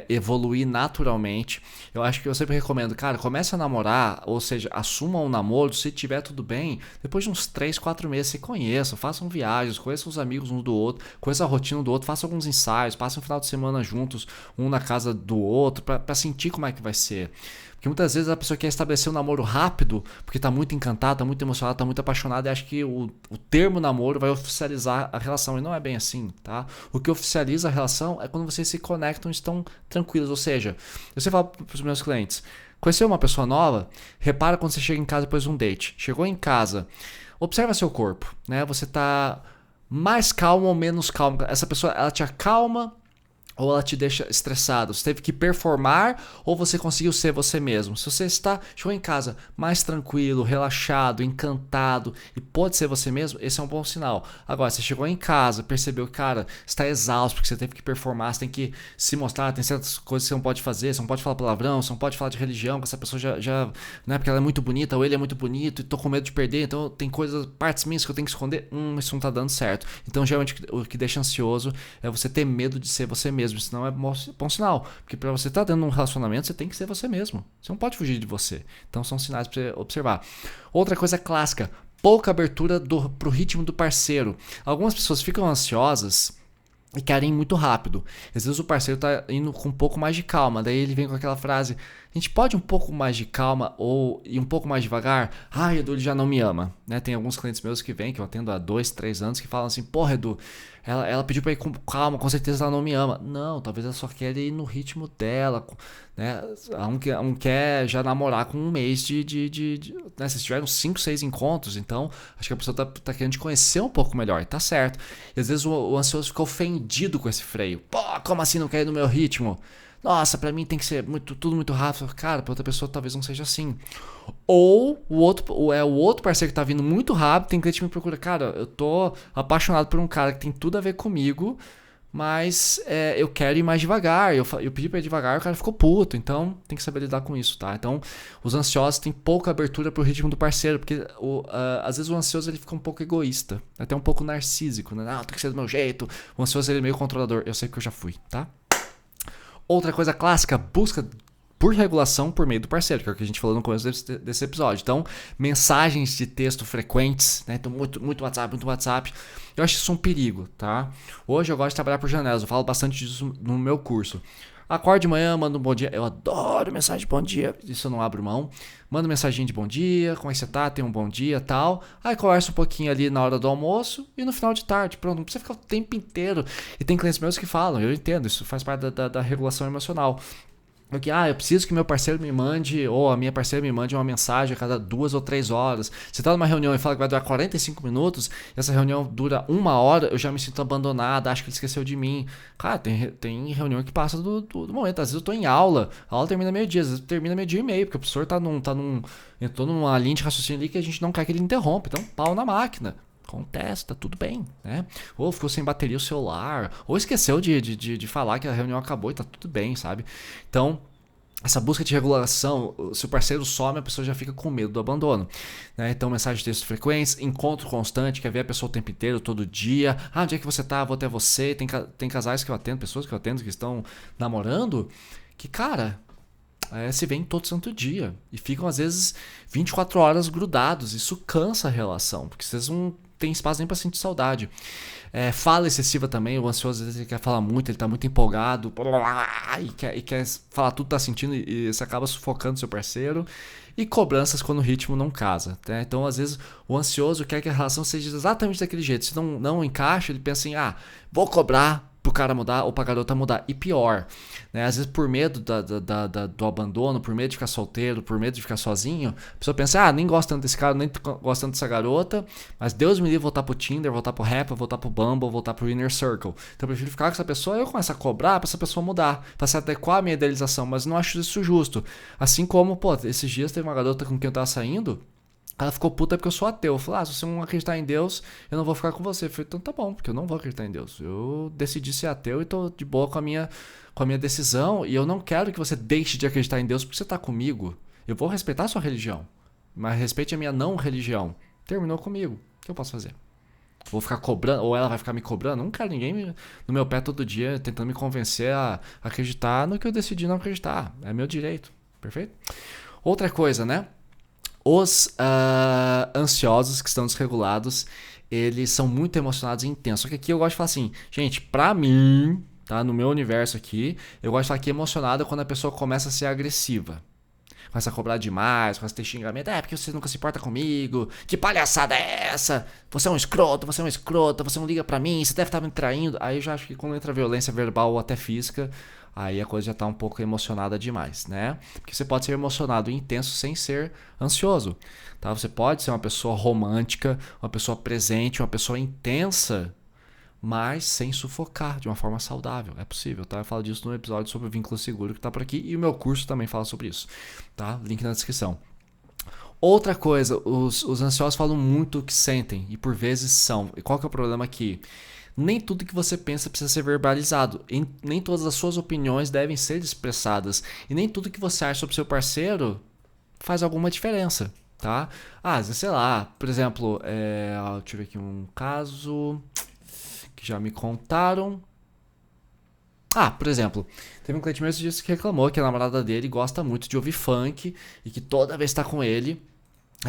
S1: evoluir naturalmente. Eu acho que eu sempre recomendo, cara, comece a namorar, ou seja, assuma um namoro, se tiver tudo bem, depois de uns 3, 4 meses se conheçam, façam viagens, conheçam os amigos um do outro, conheçam a rotina do outro, façam alguns ensaios, passem um final de semana juntos, um na casa do outro, pra sentir como é que vai ser. Porque muitas vezes a pessoa quer estabelecer um namoro rápido, porque tá muito encantada, tá muito emocionada, tá muito apaixonada, e acha que o termo namoro vai oficializar a relação. E não é bem assim, tá? O que oficializa a relação é quando vocês se conectam e estão tranquilos. Ou seja, eu sempre falo pros meus clientes, conheceu uma pessoa nova, repara quando você chega em casa depois de um date. Chegou em casa, observa seu corpo, né? Você tá mais calmo ou menos calmo. Essa pessoa, ela te acalma ou ela te deixa estressado? Você teve que performar ou você conseguiu ser você mesmo? Se você chegou em casa mais tranquilo, relaxado, encantado e pode ser você mesmo, esse é um bom sinal. Agora, você chegou em casa, percebeu que, cara, você está exausto porque você teve que performar, você tem que se mostrar, tem certas coisas que você não pode fazer, você não pode falar palavrão, você não pode falar de religião, que essa pessoa já não é porque ela é muito bonita ou ele é muito bonito e tô com medo de perder, então tem coisas, partes minhas que eu tenho que esconder, isso não tá dando certo. Então, geralmente, o que deixa ansioso é você ter medo de ser você mesmo. Isso não é bom sinal, porque para você estar dentro de um relacionamento você tem que ser você mesmo, você não pode fugir de você. Então são sinais para você observar. Outra coisa clássica, pouca abertura pro ritmo do parceiro. Algumas pessoas ficam ansiosas e querem muito rápido. Às vezes o parceiro tá indo com um pouco mais de calma, daí ele vem com aquela frase: a gente pode um pouco mais de calma ou ir um pouco mais devagar? Ah, Edu, ele já não me ama, né? Tem alguns clientes meus que vêm, que eu atendo há 2, 3 anos, que falam assim: porra, Edu, ela pediu pra ir com calma, com certeza ela não me ama. Não, talvez ela só quer ir no ritmo dela, né? Um quer já namorar com um mês né? Vocês tiveram 5, 6 encontros, então acho que a pessoa tá querendo te conhecer um pouco melhor, tá certo. E às vezes o ansioso fica ofendido com esse freio. Pô, como assim não quer ir no meu ritmo? Nossa, pra mim tem que ser tudo muito rápido. Cara, pra outra pessoa talvez não seja assim. Ou o outro parceiro que tá vindo muito rápido, tem cliente que me procura. Cara, eu tô apaixonado por um cara que tem tudo a ver comigo, mas eu quero ir mais devagar. Eu pedi pra ir devagar, o cara ficou puto. Então tem que saber lidar com isso, tá? Então os ansiosos têm pouca abertura pro ritmo do parceiro, porque às vezes o ansioso ele fica um pouco egoísta, até um pouco narcísico, né? Tem que ser do meu jeito. O ansioso ele é meio controlador. Eu sei que eu já fui, tá? Outra coisa clássica, busca por regulação por meio do parceiro, que é o que a gente falou no começo desse episódio. Então, mensagens de texto frequentes, né? Então, muito WhatsApp. Eu acho isso um perigo, tá? Hoje eu gosto de trabalhar por janelas, eu falo bastante disso no meu curso. Acorde de manhã, manda um bom dia. Eu adoro mensagem de bom dia, isso eu não abro mão. Manda mensagem de bom dia, como é que você tá? Tem um bom dia e tal. Aí conversa um pouquinho ali na hora do almoço e no final de tarde. Pronto, não precisa ficar o tempo inteiro. E tem clientes meus que falam, eu entendo, isso faz parte da regulação emocional. Porque, eu preciso que meu parceiro me mande, ou a minha parceira me mande uma mensagem a cada 2 ou 3 horas. Você tá numa reunião e fala que vai durar 45 minutos, e essa reunião dura 1 hora, eu já me sinto abandonado, acho que ele esqueceu de mim. Cara, tem reunião que passa do momento. Às vezes eu tô em aula, a aula termina meio-dia, às vezes termina meio-dia e meio, porque o professor entrou numa linha de raciocínio ali que a gente não quer que ele interrompa. Então, pau na máquina. Acontece, tá tudo bem, né? Ou ficou sem bateria o celular, ou esqueceu de falar que a reunião acabou e tá tudo bem, sabe? Então, essa busca de regulação, se o parceiro some, a pessoa já fica com medo do abandono, né? Então, mensagem de texto frequentes, encontro constante, quer ver a pessoa o tempo inteiro, todo dia. Onde é que você tá? Vou até você. Tem casais que eu atendo, pessoas que eu atendo que estão namorando, que, cara, se veem todo santo dia e ficam às vezes 24 horas grudados. Isso cansa a relação, porque vocês não tem espaço nem pra sentir saudade. Fala excessiva também, o ansioso às vezes ele quer falar muito, ele tá muito empolgado e quer falar tudo que tá sentindo e você acaba sufocando seu parceiro. E cobranças quando o ritmo não casa, né? Então às vezes o ansioso quer que a relação seja exatamente daquele jeito. Se não encaixa, ele pensa assim, vou cobrar pro cara mudar ou pra garota mudar. E pior, né? Às vezes por medo do abandono, por medo de ficar solteiro, por medo de ficar sozinho, a pessoa pensa, nem gosto tanto desse cara, nem gosto tanto dessa garota, mas Deus me livre voltar pro Tinder, voltar pro Rap, voltar pro Bumble, voltar pro Inner Circle. Então eu prefiro ficar com essa pessoa e eu começo a cobrar pra essa pessoa mudar, pra se adequar à minha idealização, mas não acho isso justo. Assim como, esses dias teve uma garota com quem eu tava saindo, ela ficou puta porque eu sou ateu. Eu falei, se você não acreditar em Deus, eu não vou ficar com você. Eu falei, então tá bom, porque eu não vou acreditar em Deus. Eu decidi ser ateu e tô de boa com a minha decisão. E eu não quero que você deixe de acreditar em Deus porque você tá comigo. Eu vou respeitar a sua religião, mas respeite a minha não religião. Terminou comigo. O que eu posso fazer? Vou ficar cobrando, ou ela vai ficar me cobrando. Não quero ninguém no meu pé todo dia tentando me convencer a acreditar no que eu decidi não acreditar. É meu direito. Perfeito? Outra coisa, né? Os ansiosos que estão desregulados, eles são muito emocionados e intensos. Só que aqui eu gosto de falar assim, gente, pra mim, tá? No meu universo aqui, eu gosto de falar que emocionado é quando a pessoa começa a ser agressiva. Começa a cobrar demais, começa a ter xingamento. Porque você nunca se importa comigo. Que palhaçada é essa? Você é um escroto, você é uma escrota, você não liga pra mim, você deve estar me traindo. Aí eu já acho que quando entra violência verbal ou até física, aí a coisa já tá um pouco emocionada demais, né? Porque você pode ser emocionado e intenso sem ser ansioso, tá? Você pode ser uma pessoa romântica, uma pessoa presente, uma pessoa intensa, mas sem sufocar, de uma forma saudável. É possível, tá? Eu falo disso no episódio sobre o vínculo seguro que tá por aqui e o meu curso também fala sobre isso, tá? Link na descrição. Outra coisa, os ansiosos falam muito o que sentem e por vezes são. E qual que é o problema aqui? Nem tudo que você pensa precisa ser verbalizado. E nem todas as suas opiniões devem ser expressadas. E nem tudo que você acha sobre seu parceiro faz alguma diferença, tá? Sei lá, por exemplo, deixa eu ver aqui um caso que já me contaram. Por exemplo, teve um cliente meu esses dias que reclamou que a namorada dele gosta muito de ouvir funk e que toda vez que tá com ele,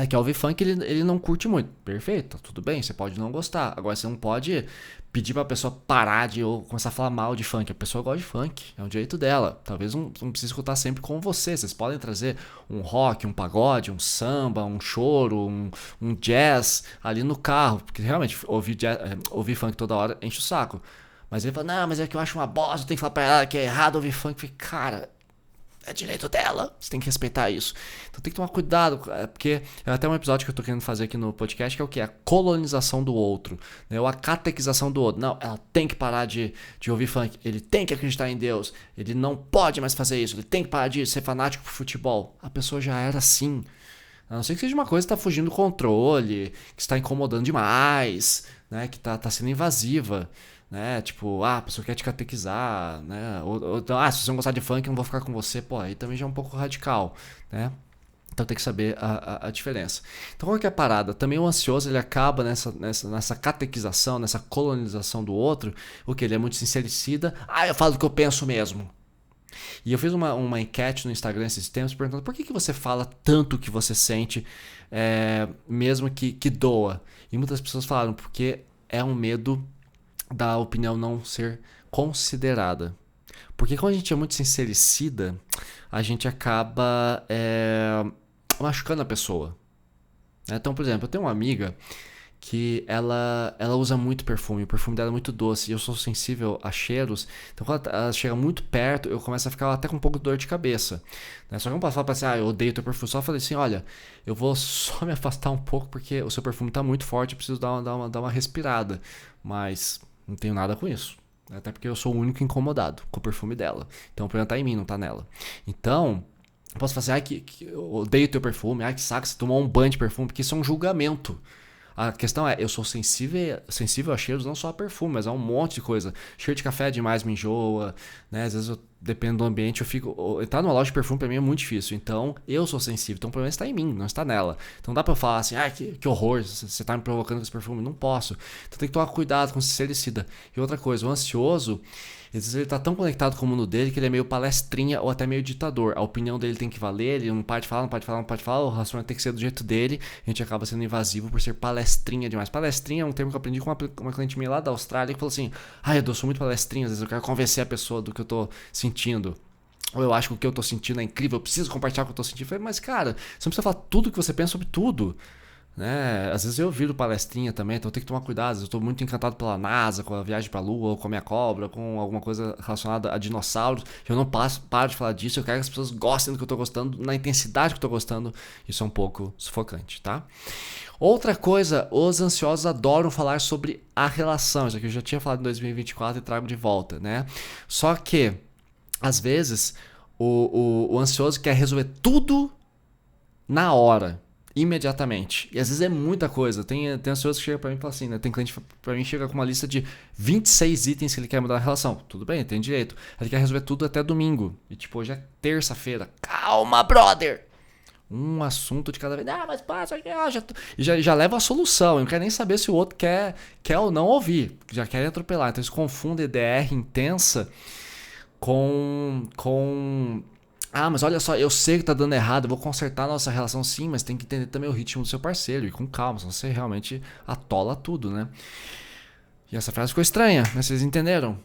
S1: quer ouvir funk, ele não curte muito. Perfeito, tudo bem, você pode não gostar. Agora você não pode pedir pra pessoa parar de ou começar a falar mal de funk. A pessoa gosta de funk, é um direito dela. Talvez não precise escutar sempre com você. Vocês podem trazer um rock, um pagode, um samba, um choro, um jazz ali no carro. Porque realmente ouvir funk toda hora enche o saco. Mas ele fala, não, mas é que eu acho uma bosta, eu tenho que falar pra ela que é errado ouvir funk. Eu falei, cara, é direito dela, você tem que respeitar isso. Então tem que tomar cuidado, porque é até um episódio que eu tô querendo fazer aqui no podcast, que é o que? A colonização do outro, né? Ou a catequização do outro. Não, ela tem que parar de ouvir funk, ele tem que acreditar em Deus, ele não pode mais fazer isso, ele tem que parar de ser fanático por futebol. A pessoa já era assim. A não ser que seja uma coisa que está fugindo do controle, que está incomodando demais, né? Que tá sendo invasiva. Né? Tipo, a pessoa quer te catequizar, né? Ou então, se você não gostar de funk, eu não vou ficar com você. Pô, aí também já é um pouco radical, né? Então tem que saber a diferença. Então qual que é a parada? Também o ansioso, ele acaba nessa catequização, nessa colonização do outro, o que ele é muito sincericida. Eu falo o que eu penso mesmo. E eu fiz uma enquete no Instagram esses tempos perguntando por que você fala tanto o que você sente, mesmo que doa. E muitas pessoas falaram, porque é um medo da opinião não ser considerada. Porque quando a gente é muito sincericida, a gente acaba machucando a pessoa. Então, por exemplo, eu tenho uma amiga que ela usa muito perfume. O perfume dela é muito doce e eu sou sensível a cheiros. Então, quando ela chega muito perto, eu começo a ficar até com um pouco de dor de cabeça. Só que eu não posso falar pra você, eu odeio teu perfume. Só falei assim, olha, eu vou só me afastar um pouco porque o seu perfume tá muito forte, eu preciso dar uma respirada. Mas não tenho nada com isso. Até porque eu sou o único incomodado com o perfume dela. Então o problema tá em mim, não tá nela. Então, eu posso falar assim, que eu odeio teu perfume, que saco, você tomou um banho de perfume, porque isso é um julgamento. A questão é, eu sou sensível a cheiros, não só a perfume, mas a um monte de coisa. Cheiro de café demais me enjoa, né? Às vezes dependendo do ambiente, eu fico... Entrar numa loja de perfume pra mim é muito difícil. Então, eu sou sensível. Então, o problema está em mim, não está nela. Então, não dá pra eu falar assim, que horror, você tá me provocando com esse perfume. Não posso. Então, tem que tomar cuidado com sincericida. E outra coisa, o ansioso, às vezes ele tá tão conectado com o mundo dele que ele é meio palestrinha ou até meio ditador. A opinião dele tem que valer, ele não pode falar, o relacionamento tem que ser do jeito dele. A gente acaba sendo invasivo por ser palestrinha demais. Palestrinha é um termo que eu aprendi com uma cliente minha lá da Austrália que falou assim, eu sou muito palestrinha, às vezes eu quero convencer a pessoa do que eu tô sentindo. Ou eu acho que o que eu tô sentindo é incrível, eu preciso compartilhar o que eu tô sentindo. Eu falei, mas cara, você não precisa falar tudo o que você pensa sobre tudo. Né? Às vezes eu viro palestrinha também, então eu tenho que tomar cuidado. Eu estou muito encantado pela NASA, com a viagem para a Lua, ou com a minha cobra, com alguma coisa relacionada a dinossauros. Eu não paro de falar disso, eu quero que as pessoas gostem do que eu estou gostando, na intensidade que eu estou gostando. Isso é um pouco sufocante, tá? Outra coisa, os ansiosos adoram falar sobre a relação. Isso aqui eu já tinha falado em 2024 e trago de volta, né? Só que, às vezes, o ansioso quer resolver tudo na hora. Imediatamente. E às vezes é muita coisa. Tem ansioso que chega pra mim e fala assim, né? Tem cliente pra mim que chega com uma lista de 26 itens que ele quer mudar na relação. Tudo bem, tem direito. Ele quer resolver tudo até domingo. E tipo, hoje é terça-feira. Calma, brother! Um assunto de cada vez. Mas passa aqui, já leva a solução. Eu não quero nem saber se o outro quer ou não ouvir. Já quer atropelar. Então eles confundem DR intensa com mas olha só, eu sei que tá dando errado, eu vou consertar a nossa relação sim, mas tem que entender também o ritmo do seu parceiro e com calma, senão você realmente atola tudo, né? E essa frase ficou estranha, mas vocês entenderam?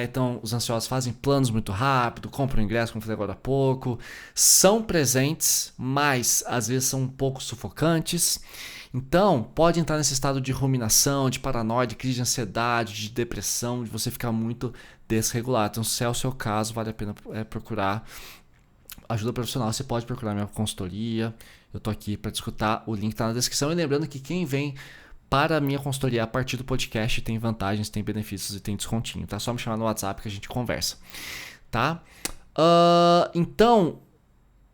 S1: Então, os ansiosos fazem planos muito rápido, compram ingresso, como eu falei agora há pouco, são presentes, mas às vezes são um pouco sufocantes. Então, pode entrar nesse estado de ruminação, de paranoia, de crise de ansiedade, de depressão, de você ficar muito desregulado. Então, se é o seu caso, vale a pena procurar ajuda profissional. Você pode procurar minha consultoria. Eu tô aqui para discutir. O link tá na descrição. E lembrando que quem vem para a minha consultoria a partir do podcast tem vantagens, tem benefícios e tem descontinho. Tá? Só me chamar no WhatsApp que a gente conversa. Tá? Então,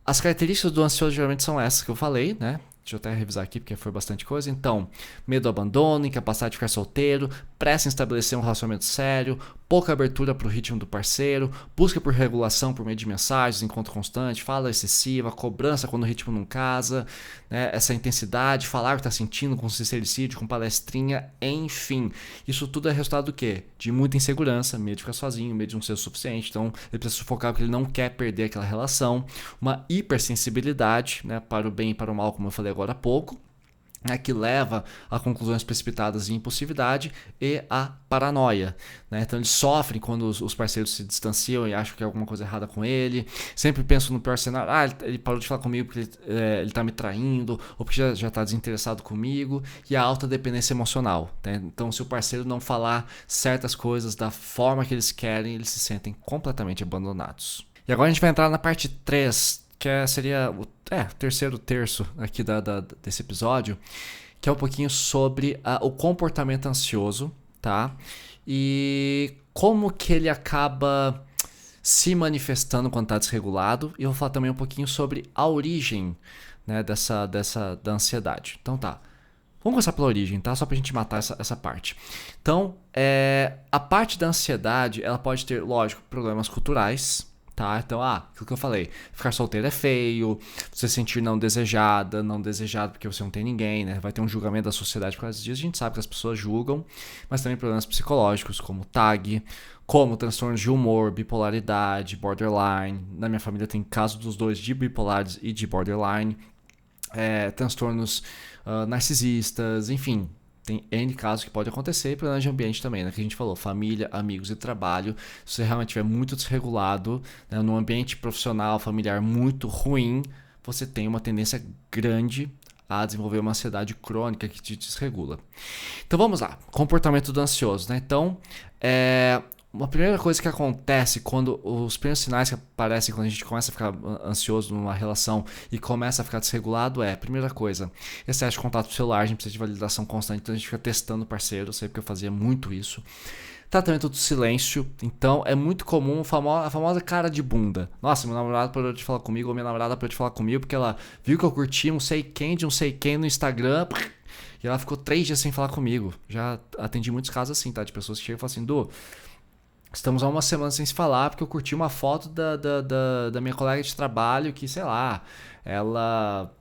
S1: as características do ansioso geralmente são essas que eu falei, né? Deixa eu até revisar aqui porque foi bastante coisa. Então, medo do abandono, incapacidade de ficar solteiro, pressa em estabelecer um relacionamento sério, pouca abertura para o ritmo do parceiro, busca por regulação por meio de mensagens, encontro constante, fala excessiva, cobrança quando o ritmo não casa, né? Essa intensidade, falar o que está sentindo com sincericídio, com palestrinha, enfim. Isso tudo é resultado do quê? De muita insegurança, medo de ficar sozinho, medo de não ser o suficiente. Então, ele precisa sufocar porque ele não quer perder aquela relação. Uma hipersensibilidade, né? Para o bem e para o mal, como eu falei agora há pouco, né, que leva a conclusões precipitadas e impulsividade e a paranoia, né? Então eles sofrem quando os parceiros se distanciam e acham que é alguma coisa errada com ele, sempre pensam no pior cenário, ele parou de falar comigo porque ele tá me traindo, ou porque já tá desinteressado comigo, e a alta dependência emocional, né? Então se o parceiro não falar certas coisas da forma que eles querem, eles se sentem completamente abandonados. E agora a gente vai entrar na parte 3, que seria o terceiro terço aqui desse episódio, que é um pouquinho sobre o comportamento ansioso, tá? E como que ele acaba se manifestando quando está desregulado. E eu vou falar também um pouquinho sobre a origem, né, da ansiedade. Então tá, vamos começar pela origem, tá? Só pra gente matar essa parte. Então, a parte da ansiedade, ela pode ter, lógico, problemas culturais, tá? Então, aquilo que eu falei, ficar solteiro é feio, você se sentir não desejado porque você não tem ninguém, né? Vai ter um julgamento da sociedade por causa disso, a gente sabe que as pessoas julgam, mas também problemas psicológicos, como TAG, como transtornos de humor, bipolaridade, borderline. Na minha família tem casos dos dois, de bipolares e de borderline, transtornos narcisistas, enfim. Tem N casos que pode acontecer, e problemas de ambiente também, né? Que a gente falou, família, amigos e trabalho. Se você realmente estiver muito desregulado, né, num ambiente profissional, familiar muito ruim, você tem uma tendência grande a desenvolver uma ansiedade crônica que te desregula. Então vamos lá, comportamento do ansioso, né? Então, uma primeira coisa que acontece quando os primeiros sinais que aparecem quando a gente começa a ficar ansioso numa relação e começa a ficar desregulado primeira coisa, excesso de contato celular, a gente precisa de validação constante, então a gente fica testando o parceiro, eu sei porque eu fazia muito isso. Tratamento do silêncio, então é muito comum a famosa cara de bunda. Nossa, meu namorado parou de falar comigo, ou minha namorada parou de falar comigo porque ela viu que eu curti um sei quem de um sei quem no Instagram e ela ficou 3 dias sem falar comigo. Já atendi muitos casos assim, tá? De pessoas que chegam e falam assim, Du, estamos há uma semana sem se falar porque eu curti uma foto da minha colega de trabalho que, sei lá, ela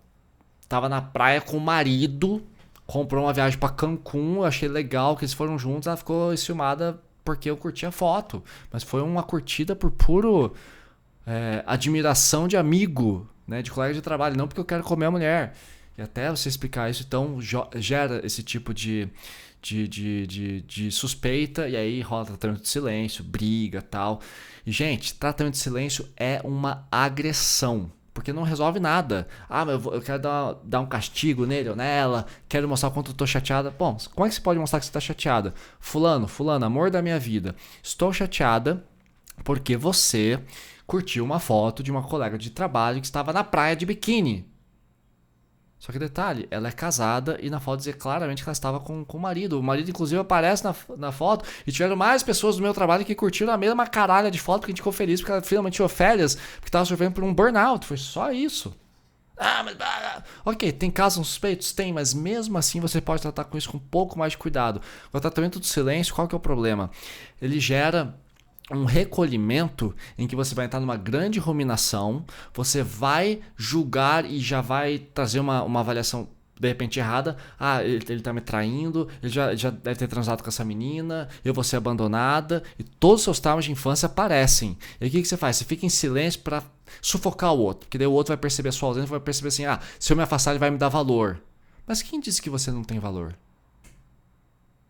S1: tava na praia com o marido, comprou uma viagem pra Cancún, eu achei legal que eles foram juntos, ela ficou enciumada porque eu curti a foto. Mas foi uma curtida por puro admiração de amigo, né, de colega de trabalho, não porque eu quero comer a mulher. E até você explicar isso, então gera esse tipo de suspeita, e aí rola tratamento de silêncio, briga, tal. E gente, tratamento de silêncio é uma agressão, porque não resolve nada. Mas eu quero dar um castigo nele ou nela, quero mostrar o quanto eu tô chateada. Bom, como é que você pode mostrar que você tá chateada? Fulano, amor da minha vida, estou chateada porque você curtiu uma foto de uma colega de trabalho que estava na praia de biquíni. Só que detalhe, ela é casada e na foto dizia claramente que ela estava com o marido. O marido, inclusive, aparece na foto e tiveram mais pessoas do meu trabalho que curtiram a mesma caralha de foto porque a gente ficou feliz porque ela finalmente tirou férias porque estava sofrendo por um burnout. Foi só isso. Ok, tem casos suspeitos? Tem, mas mesmo assim você pode tratar com isso com um pouco mais de cuidado. O tratamento do silêncio, qual que é o problema? Ele gera um recolhimento em que você vai entrar numa grande ruminação, você vai julgar e já vai trazer uma avaliação de repente errada. Ah, ele tá me traindo, ele já deve ter transado com essa menina, eu vou ser abandonada, e todos os seus traumas de infância aparecem. E aí o que você faz? Você fica em silêncio para sufocar o outro, porque daí o outro vai perceber a sua ausência, vai perceber assim, se eu me afastar ele vai me dar valor. Mas quem disse que você não tem valor?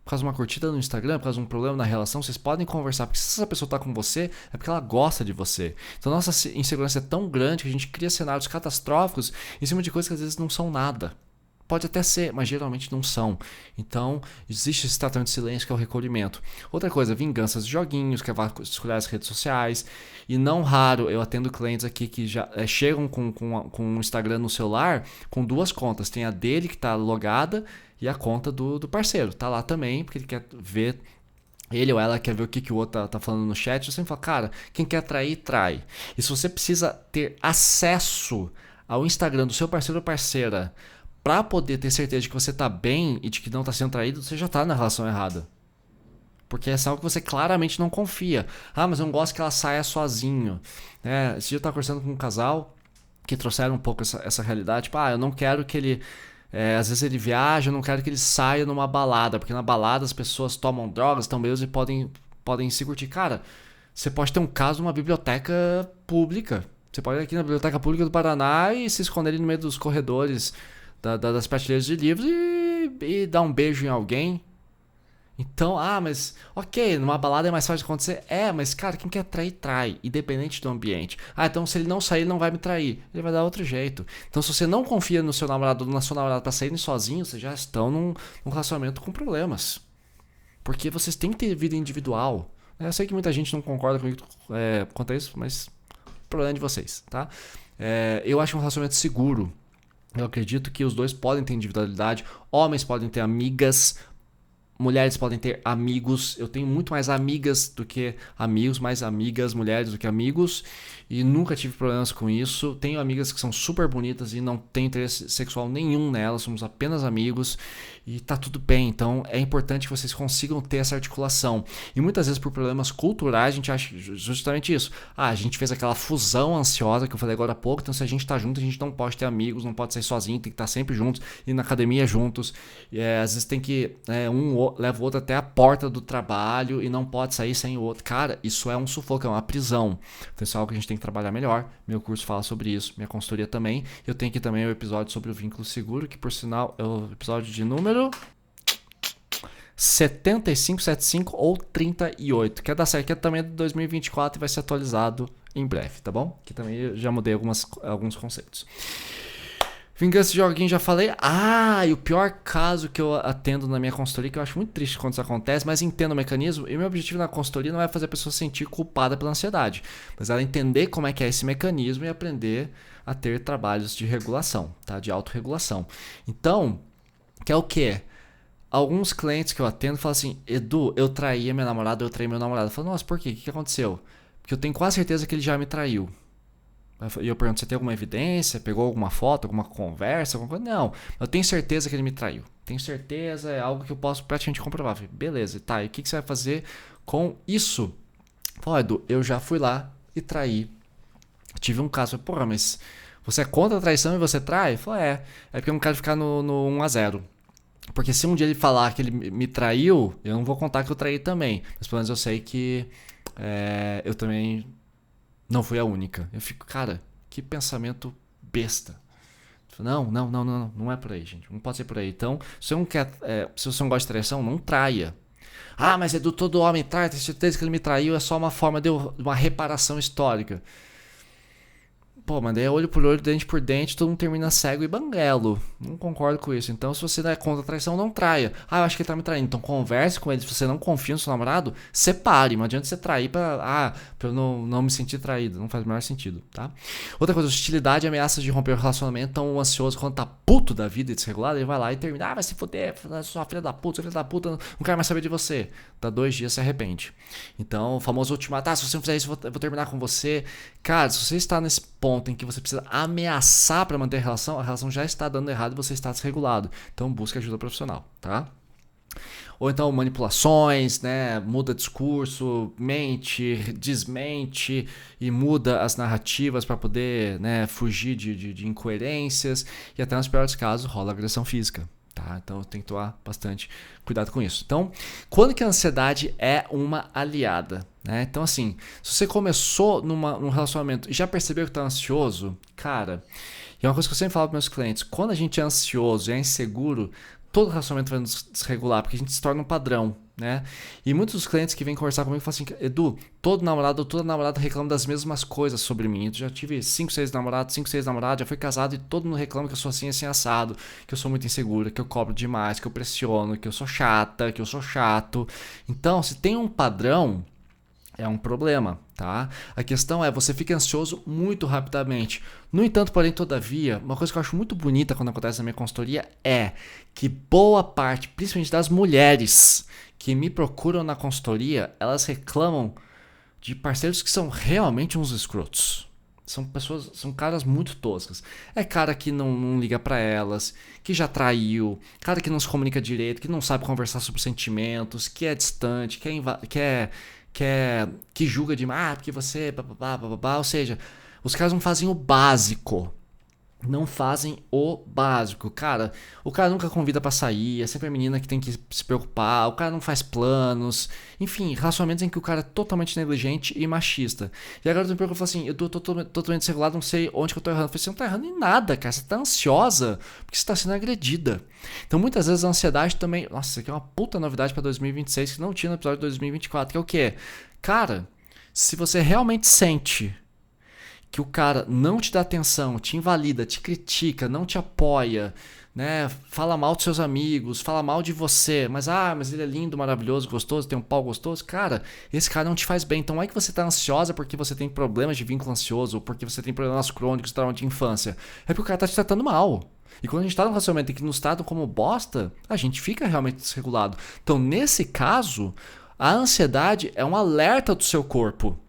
S1: Por causa de uma curtida no Instagram, por causa de um problema na relação, vocês podem conversar. Porque se essa pessoa está com você, é porque ela gosta de você. Então nossa insegurança é tão grande que a gente cria cenários catastróficos em cima de coisas que às vezes não são nada. Pode até ser, mas geralmente não são. Então, existe esse tratamento de silêncio que é o recolhimento. Outra coisa, vinganças de joguinhos, que é vasculhar as redes sociais. E não raro, eu atendo clientes aqui que já chegam com o Instagram no celular com duas contas. Tem a dele que está logada e a conta do parceiro. Tá lá também, porque ele quer ver, ele ou ela quer ver o que o outro tá falando no chat. Eu sempre falo, cara, quem quer trair, trai. E se você precisa ter acesso ao Instagram do seu parceiro ou parceira para poder ter certeza de que você tá bem e de que não tá sendo traído, você já tá na relação errada. Porque é algo que você claramente não confia. Mas eu não gosto que ela saia sozinho. Esse dia eu tava conversando com um casal que trouxeram um pouco essa realidade. Tipo, eu não quero que ele... às vezes ele viaja, eu não quero que ele saia numa balada. Porque na balada as pessoas tomam drogas, estão belos e podem se curtir. Cara, você pode ter um caso numa biblioteca pública. Você pode ir aqui na Biblioteca Pública do Paraná e se esconder ali no meio dos corredores das prateleiras de livros e dar um beijo em alguém. Então, mas ok, numa balada é mais fácil de acontecer. Mas cara, quem quer trair, trai, independente do ambiente. Então se ele não sair, ele não vai me trair. Ele vai dar outro jeito. Então se você não confia no seu namorado ou na sua namorada pra saírem sozinhos, vocês já estão num relacionamento com problemas. Porque vocês têm que ter vida individual. Eu sei que muita gente não concorda comigo quanto a isso, mas o problema é de vocês, tá? Eu acho um relacionamento seguro. Eu acredito que os dois podem ter individualidade. Homens podem ter amigas, mulheres podem ter amigos. Eu tenho muito mais amigas do que amigos, mais amigas, mulheres do que amigos. E nunca tive problemas com isso. Tenho amigas que são super bonitas e não tenho interesse sexual nenhum nelas. Somos apenas amigos e tá tudo bem. Então é importante que vocês consigam ter essa articulação. E muitas vezes por problemas culturais a gente acha justamente isso. A gente fez aquela fusão ansiosa que eu falei agora há pouco. Então se a gente tá junto, a gente não pode ter amigos, não pode sair sozinho, tem que estar sempre juntos, ir na academia juntos. Às vezes tem que leva o outro até a porta do trabalho e não pode sair sem o outro. Cara, isso é um sufoco, é uma prisão. Então isso é algo que a gente tem que trabalhar melhor. Meu curso fala sobre isso, minha consultoria também. Eu tenho aqui também o episódio sobre o vínculo seguro, que por sinal é o episódio de número 75, 75 ou 38. Quer dar certo, que é também de 2024 e vai ser atualizado em breve, tá bom? Que também eu já mudei alguns conceitos. Vingança de joguinho, já falei. E o pior caso que eu atendo na minha consultoria, que eu acho muito triste quando isso acontece, mas entendo o mecanismo. E o meu objetivo na consultoria não é fazer a pessoa se sentir culpada pela ansiedade, mas ela entender como é que é esse mecanismo e aprender a ter trabalhos de regulação, tá? De autorregulação. Então, que é o quê? Alguns clientes que eu atendo falam assim: Edu, eu traí a minha namorada, eu traí meu namorado. Eu falo, nossa, por quê? O que aconteceu? Porque eu tenho quase certeza que ele já me traiu. E eu pergunto, você tem alguma evidência? Pegou alguma foto, alguma conversa? Alguma coisa? Não, eu tenho certeza que ele me traiu. Tenho certeza, é algo que eu posso praticamente comprovar. Falei, beleza, tá, e o que você vai fazer com isso? Falei, Edu, eu já fui lá e traí. Tive um caso, porra, mas você é contra a traição e você trai? Falei, é porque eu não quero ficar no 1-0. Porque se um dia ele falar que ele me traiu, eu não vou contar que eu traí também. Mas pelo menos eu sei que eu também não fui a única. Eu fico, cara, que pensamento besta. Não é por aí, gente. Não pode ser por aí. Então, se você não quer, se você não gosta de traição, não traia. Mas Edu, todo homem trai, tem certeza que ele me traiu, é só uma forma de uma reparação histórica. Pô, mas daí é olho por olho, dente por dente, todo mundo termina cego e banguelo. Não concordo com isso. Então, se você não é contra a traição, não traia. Eu acho que ele tá me traindo. Então, converse com ele. Se você não confia no seu namorado, separe. Não adianta você trair pra eu não me sentir traído. Não faz o menor sentido, tá? Outra coisa, hostilidade e ameaças de romper o relacionamento. Tão ansioso quando tá puto da vida e desregulado, ele vai lá e termina. Vai se fuder, sua filha da puta, não quero mais saber de você. Dá 2 dias, se arrepende. Então, o famoso ultimato, se você não fizer isso, eu vou terminar com você. Cara, se você está nesse ponto em que você precisa ameaçar para manter a relação já está dando errado e você está desregulado. Então busque ajuda profissional, tá? Ou então manipulações, né? Muda discurso, mente, desmente e muda as narrativas para poder, né, fugir de incoerências. E até nos piores casos rola agressão física. Tá? Então tem que tomar bastante cuidado com isso. Então, quando que a ansiedade é uma aliada? Né? Então, assim, se você começou num relacionamento e já percebeu que está ansioso, cara, e é uma coisa que eu sempre falo para meus clientes, quando a gente é ansioso e é inseguro, todo relacionamento vai nos desregular, porque a gente se torna um padrão, né? E muitos dos clientes que vêm conversar comigo falam assim, Edu, todo namorado ou toda namorada reclama das mesmas coisas sobre mim. Eu já tive 5, 6 namorados, já fui casado e todo mundo reclama que eu sou assim, assim, assado, que eu sou muito insegura, que eu cobro demais, que eu pressiono, que eu sou chata, que eu sou chato. Então, se tem um padrão, é um problema, tá? A questão é, você fica ansioso muito rapidamente. No entanto, porém, todavia, uma coisa que eu acho muito bonita quando acontece na minha consultoria é que boa parte, principalmente das mulheres que me procuram na consultoria, elas reclamam de parceiros que são realmente uns escrotos. São caras muito toscas. É cara que não liga pra elas, que já traiu, cara que não se comunica direito, que não sabe conversar sobre sentimentos, que é distante, que julga demais, porque você, ou seja, os caras não fazem o básico. Não fazem o básico. Cara, o cara nunca convida pra sair, é sempre a menina que tem que se preocupar, o cara não faz planos. Enfim, relacionamentos em que o cara é totalmente negligente e machista. E agora tu me pergunta e fala assim, eu tô totalmente desregulado, não sei onde que eu tô errando. Eu falei, você não tá errando em nada, cara. Você tá ansiosa porque você tá sendo agredida. Então muitas vezes a ansiedade também... Nossa, isso aqui é uma puta novidade pra 2026 que não tinha no episódio de 2024, que é o quê? Cara, se você realmente sente que o cara não te dá atenção, te invalida, te critica, não te apoia, né? Fala mal dos seus amigos, fala mal de você, mas ele é lindo, maravilhoso, gostoso, tem um pau gostoso. Cara, esse cara não te faz bem. Então não é que você tá ansiosa porque você tem problemas de vínculo ansioso, ou porque você tem problemas crônicos, trauma de infância. É porque o cara tá te tratando mal. E quando a gente tá num relacionamento em que nos tratam como bosta, a gente fica realmente desregulado. Então, nesse caso, a ansiedade é um alerta do seu corpo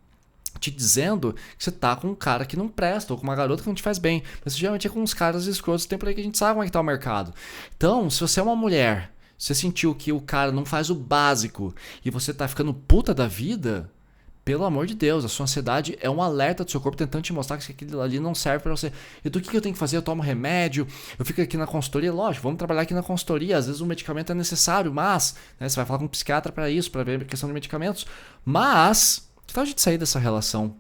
S1: te dizendo que você tá com um cara que não presta, ou com uma garota que não te faz bem. Mas geralmente é com uns caras escrotos, tem por aí que a gente sabe como é que tá o mercado. Então, se você é uma mulher, você sentiu que o cara não faz o básico e você tá ficando puta da vida, pelo amor de Deus, a sua ansiedade é um alerta do seu corpo tentando te mostrar que aquilo ali não serve pra você. E do que eu tenho que fazer? Eu tomo remédio, eu fico aqui na consultoria, lógico, vamos trabalhar aqui na consultoria, às vezes o medicamento é necessário, mas, né, você vai falar com um psiquiatra pra isso, pra ver a questão de medicamentos, mas... que tal a gente sair dessa relação?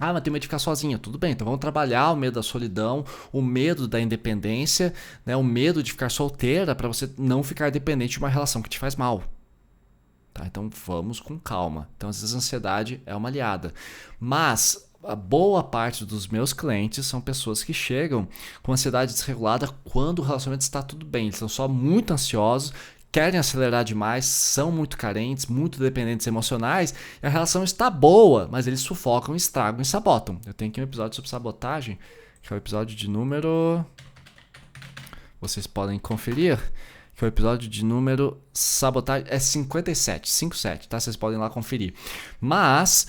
S1: Ah, mas tem medo de ficar sozinha. Tudo bem, então vamos trabalhar o medo da solidão, o medo da independência, né? O medo de ficar solteira para você não ficar dependente de uma relação que te faz mal. Tá? Então vamos com calma. Então às vezes a ansiedade é uma aliada. Mas a boa parte dos meus clientes são pessoas que chegam com ansiedade desregulada quando o relacionamento está tudo bem. Eles estão só muito ansiosos, querem acelerar demais, são muito carentes, muito dependentes emocionais, e a relação está boa, mas eles sufocam, estragam e sabotam. Eu tenho aqui um episódio sobre sabotagem, que é o episódio de número... Vocês podem conferir, que é o episódio de número sabotagem, é 57, tá? Vocês podem lá conferir. Mas...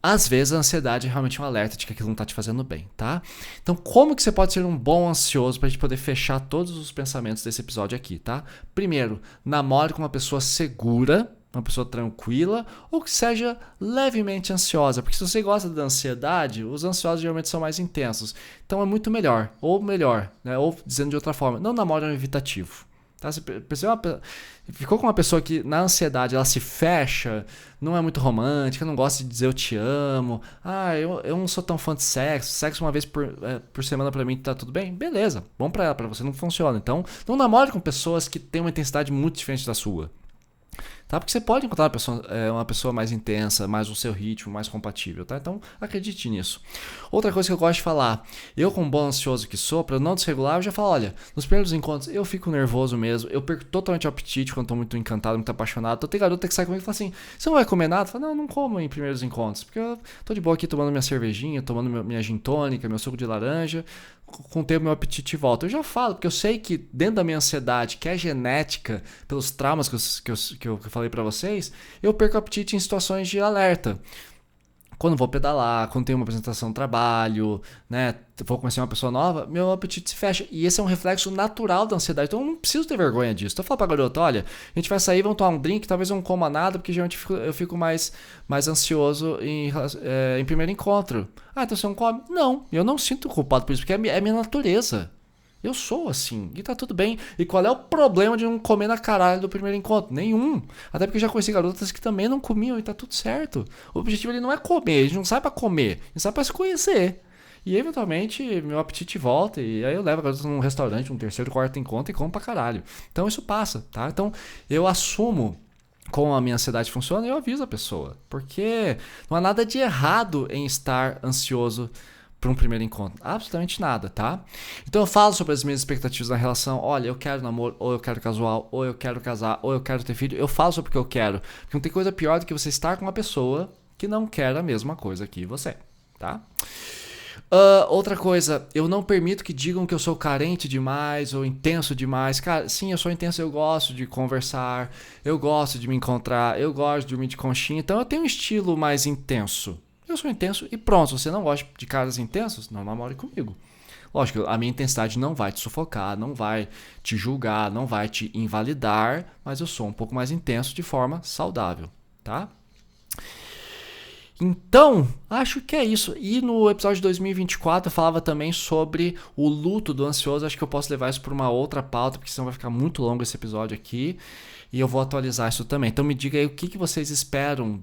S1: às vezes a ansiedade é realmente um alerta de que aquilo não está te fazendo bem, tá? Então, como que você pode ser um bom ansioso para a gente poder fechar todos os pensamentos desse episódio aqui, tá? Primeiro, namore com uma pessoa segura, uma pessoa tranquila, ou que seja levemente ansiosa, porque se você gosta da ansiedade, os ansiosos geralmente são mais intensos. Então é muito melhor, né? Ou dizendo de outra forma, não namore um evitativo. Tá? Você percebeu ficou com uma pessoa que na ansiedade ela se fecha, não é muito romântica, não gosta de dizer eu te amo, eu não sou tão fã de sexo uma vez por semana pra mim tá tudo bem? Beleza, bom pra ela, pra você não funciona. Então não namore com pessoas que têm uma intensidade muito diferente da sua. Tá? Porque você pode encontrar uma pessoa mais intensa, mais o seu ritmo, mais compatível, tá? Então acredite nisso. Outra coisa que eu gosto de falar, eu como bom ansioso que sou, para não desregular, eu já falo, olha, nos primeiros encontros eu fico nervoso mesmo, eu perco totalmente o apetite quando tô muito encantado, muito apaixonado. Então tem garota que sai comigo e fala assim, você não vai comer nada? Eu falo, não como em primeiros encontros, porque eu tô de boa aqui tomando minha cervejinha, tomando minha gin tônica, meu suco de laranja, com o tempo meu apetite volta. Eu já falo, porque eu sei que dentro da minha ansiedade, que é genética, pelos traumas que eu falei pra vocês, eu perco o apetite em situações de alerta. Quando vou pedalar, quando tenho uma apresentação de trabalho, né, vou conhecer uma pessoa nova, meu apetite se fecha. E esse é um reflexo natural da ansiedade. Então eu não preciso ter vergonha disso. Então eu falo pra garota, olha, a gente vai sair, vamos tomar um drink, talvez eu não coma nada, porque geralmente eu fico mais ansioso em primeiro encontro. Ah, então você não come? Não, eu não sinto culpado por isso, porque é minha natureza. Eu sou assim, e tá tudo bem. E qual é o problema de não comer na caralho do primeiro encontro? Nenhum. Até porque eu já conheci garotas que também não comiam e tá tudo certo. O objetivo ali não é comer, a gente não sai pra comer, a gente sai pra se conhecer. E eventualmente meu apetite volta e aí eu levo a garota num restaurante, um terceiro, quarto encontro e como pra caralho. Então isso passa, tá? Então eu assumo como a minha ansiedade funciona e eu aviso a pessoa. Porque não há nada de errado em estar ansioso para um primeiro encontro. Absolutamente nada, tá? Então eu falo sobre as minhas expectativas na relação. Olha, eu quero namoro, ou eu quero casual, ou eu quero casar, ou eu quero ter filho. Eu falo sobre o que eu quero. Porque não tem coisa pior do que você estar com uma pessoa que não quer a mesma coisa que você, tá? Outra coisa, eu não permito que digam que eu sou carente demais ou intenso demais. Cara, sim, eu sou intenso, eu gosto de conversar, eu gosto de me encontrar, eu gosto de dormir de conchinha. Então eu tenho um estilo mais intenso. Eu sou intenso e pronto. Se você não gosta de caras intensos, não namore comigo. Lógico, a minha intensidade não vai te sufocar, não vai te julgar, não vai te invalidar, mas eu sou um pouco mais intenso de forma saudável, tá? Então, acho que é isso. E no episódio de 2024 eu falava também sobre o luto do ansioso. Acho que eu posso levar isso para uma outra pauta, porque senão vai ficar muito longo esse episódio aqui. E eu vou atualizar isso também. Então me diga aí o que vocês esperam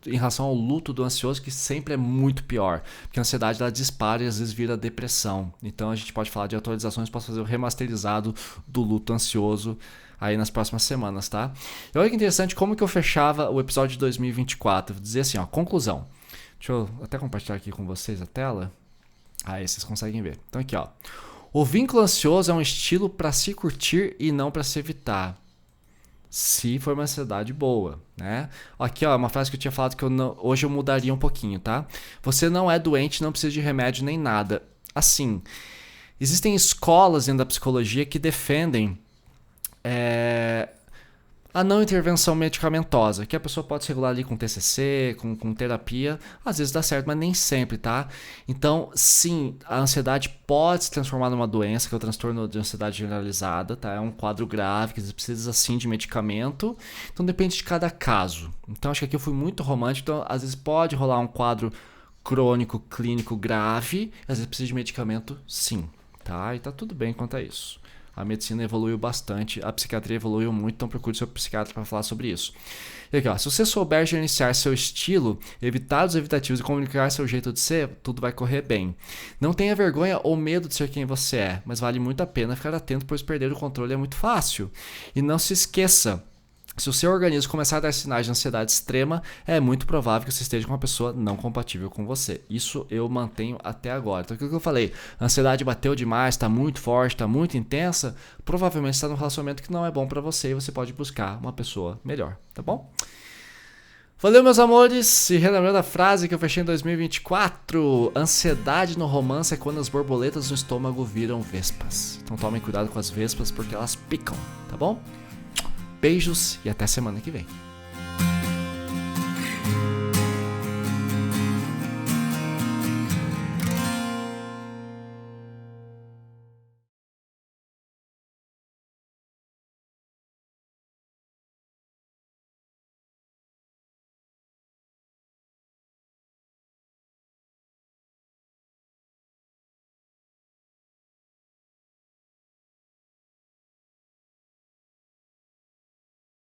S1: em relação ao luto do ansioso, que sempre é muito pior. Porque a ansiedade ela dispara e às vezes vira depressão. Então a gente pode falar de atualizações, posso fazer o remasterizado do luto ansioso aí nas próximas semanas, tá? E olha que interessante como que eu fechava o episódio de 2024. Vou dizer assim, ó, conclusão. Deixa eu até compartilhar aqui com vocês a tela. Aí vocês conseguem ver. Então aqui, ó. O vínculo ansioso é um estilo para se curtir e não para se evitar. Se for uma ansiedade boa, né? Aqui, ó, uma frase que eu tinha falado que hoje eu mudaria um pouquinho, tá? Você não é doente, não precisa de remédio nem nada. Assim, existem escolas dentro da psicologia que defendem a não intervenção medicamentosa, que a pessoa pode se regular ali com TCC, com terapia, às vezes dá certo, mas nem sempre, tá? Então, sim, a ansiedade pode se transformar numa doença, que é o transtorno de ansiedade generalizada, tá? É um quadro grave, que precisa sim de medicamento, então depende de cada caso. Então, acho que aqui eu fui muito romântico, então às vezes pode rolar um quadro crônico, clínico grave, às vezes precisa de medicamento, sim, tá? E tá tudo bem quanto a isso. A medicina evoluiu bastante, a psiquiatria evoluiu muito, então procure seu psiquiatra para falar sobre isso. E aqui, ó, se você souber gerenciar seu estilo, evitar os evitativos e comunicar seu jeito de ser, tudo vai correr bem. Não tenha vergonha ou medo de ser quem você é, mas vale muito a pena ficar atento, pois perder o controle é muito fácil. E não se esqueça, se o seu organismo começar a dar sinais de ansiedade extrema, é muito provável que você esteja com uma pessoa não compatível com você. Isso eu mantenho até agora. Então, o que eu falei? A ansiedade bateu demais, está muito forte, está muito intensa. Provavelmente está num relacionamento que não é bom para você e você pode buscar uma pessoa melhor, tá bom? Valeu, meus amores. E relembrando a frase que eu fechei em 2024, ansiedade no romance é quando as borboletas no estômago viram vespas. Então tomem cuidado com as vespas porque elas picam, tá bom? Beijos e até semana que vem.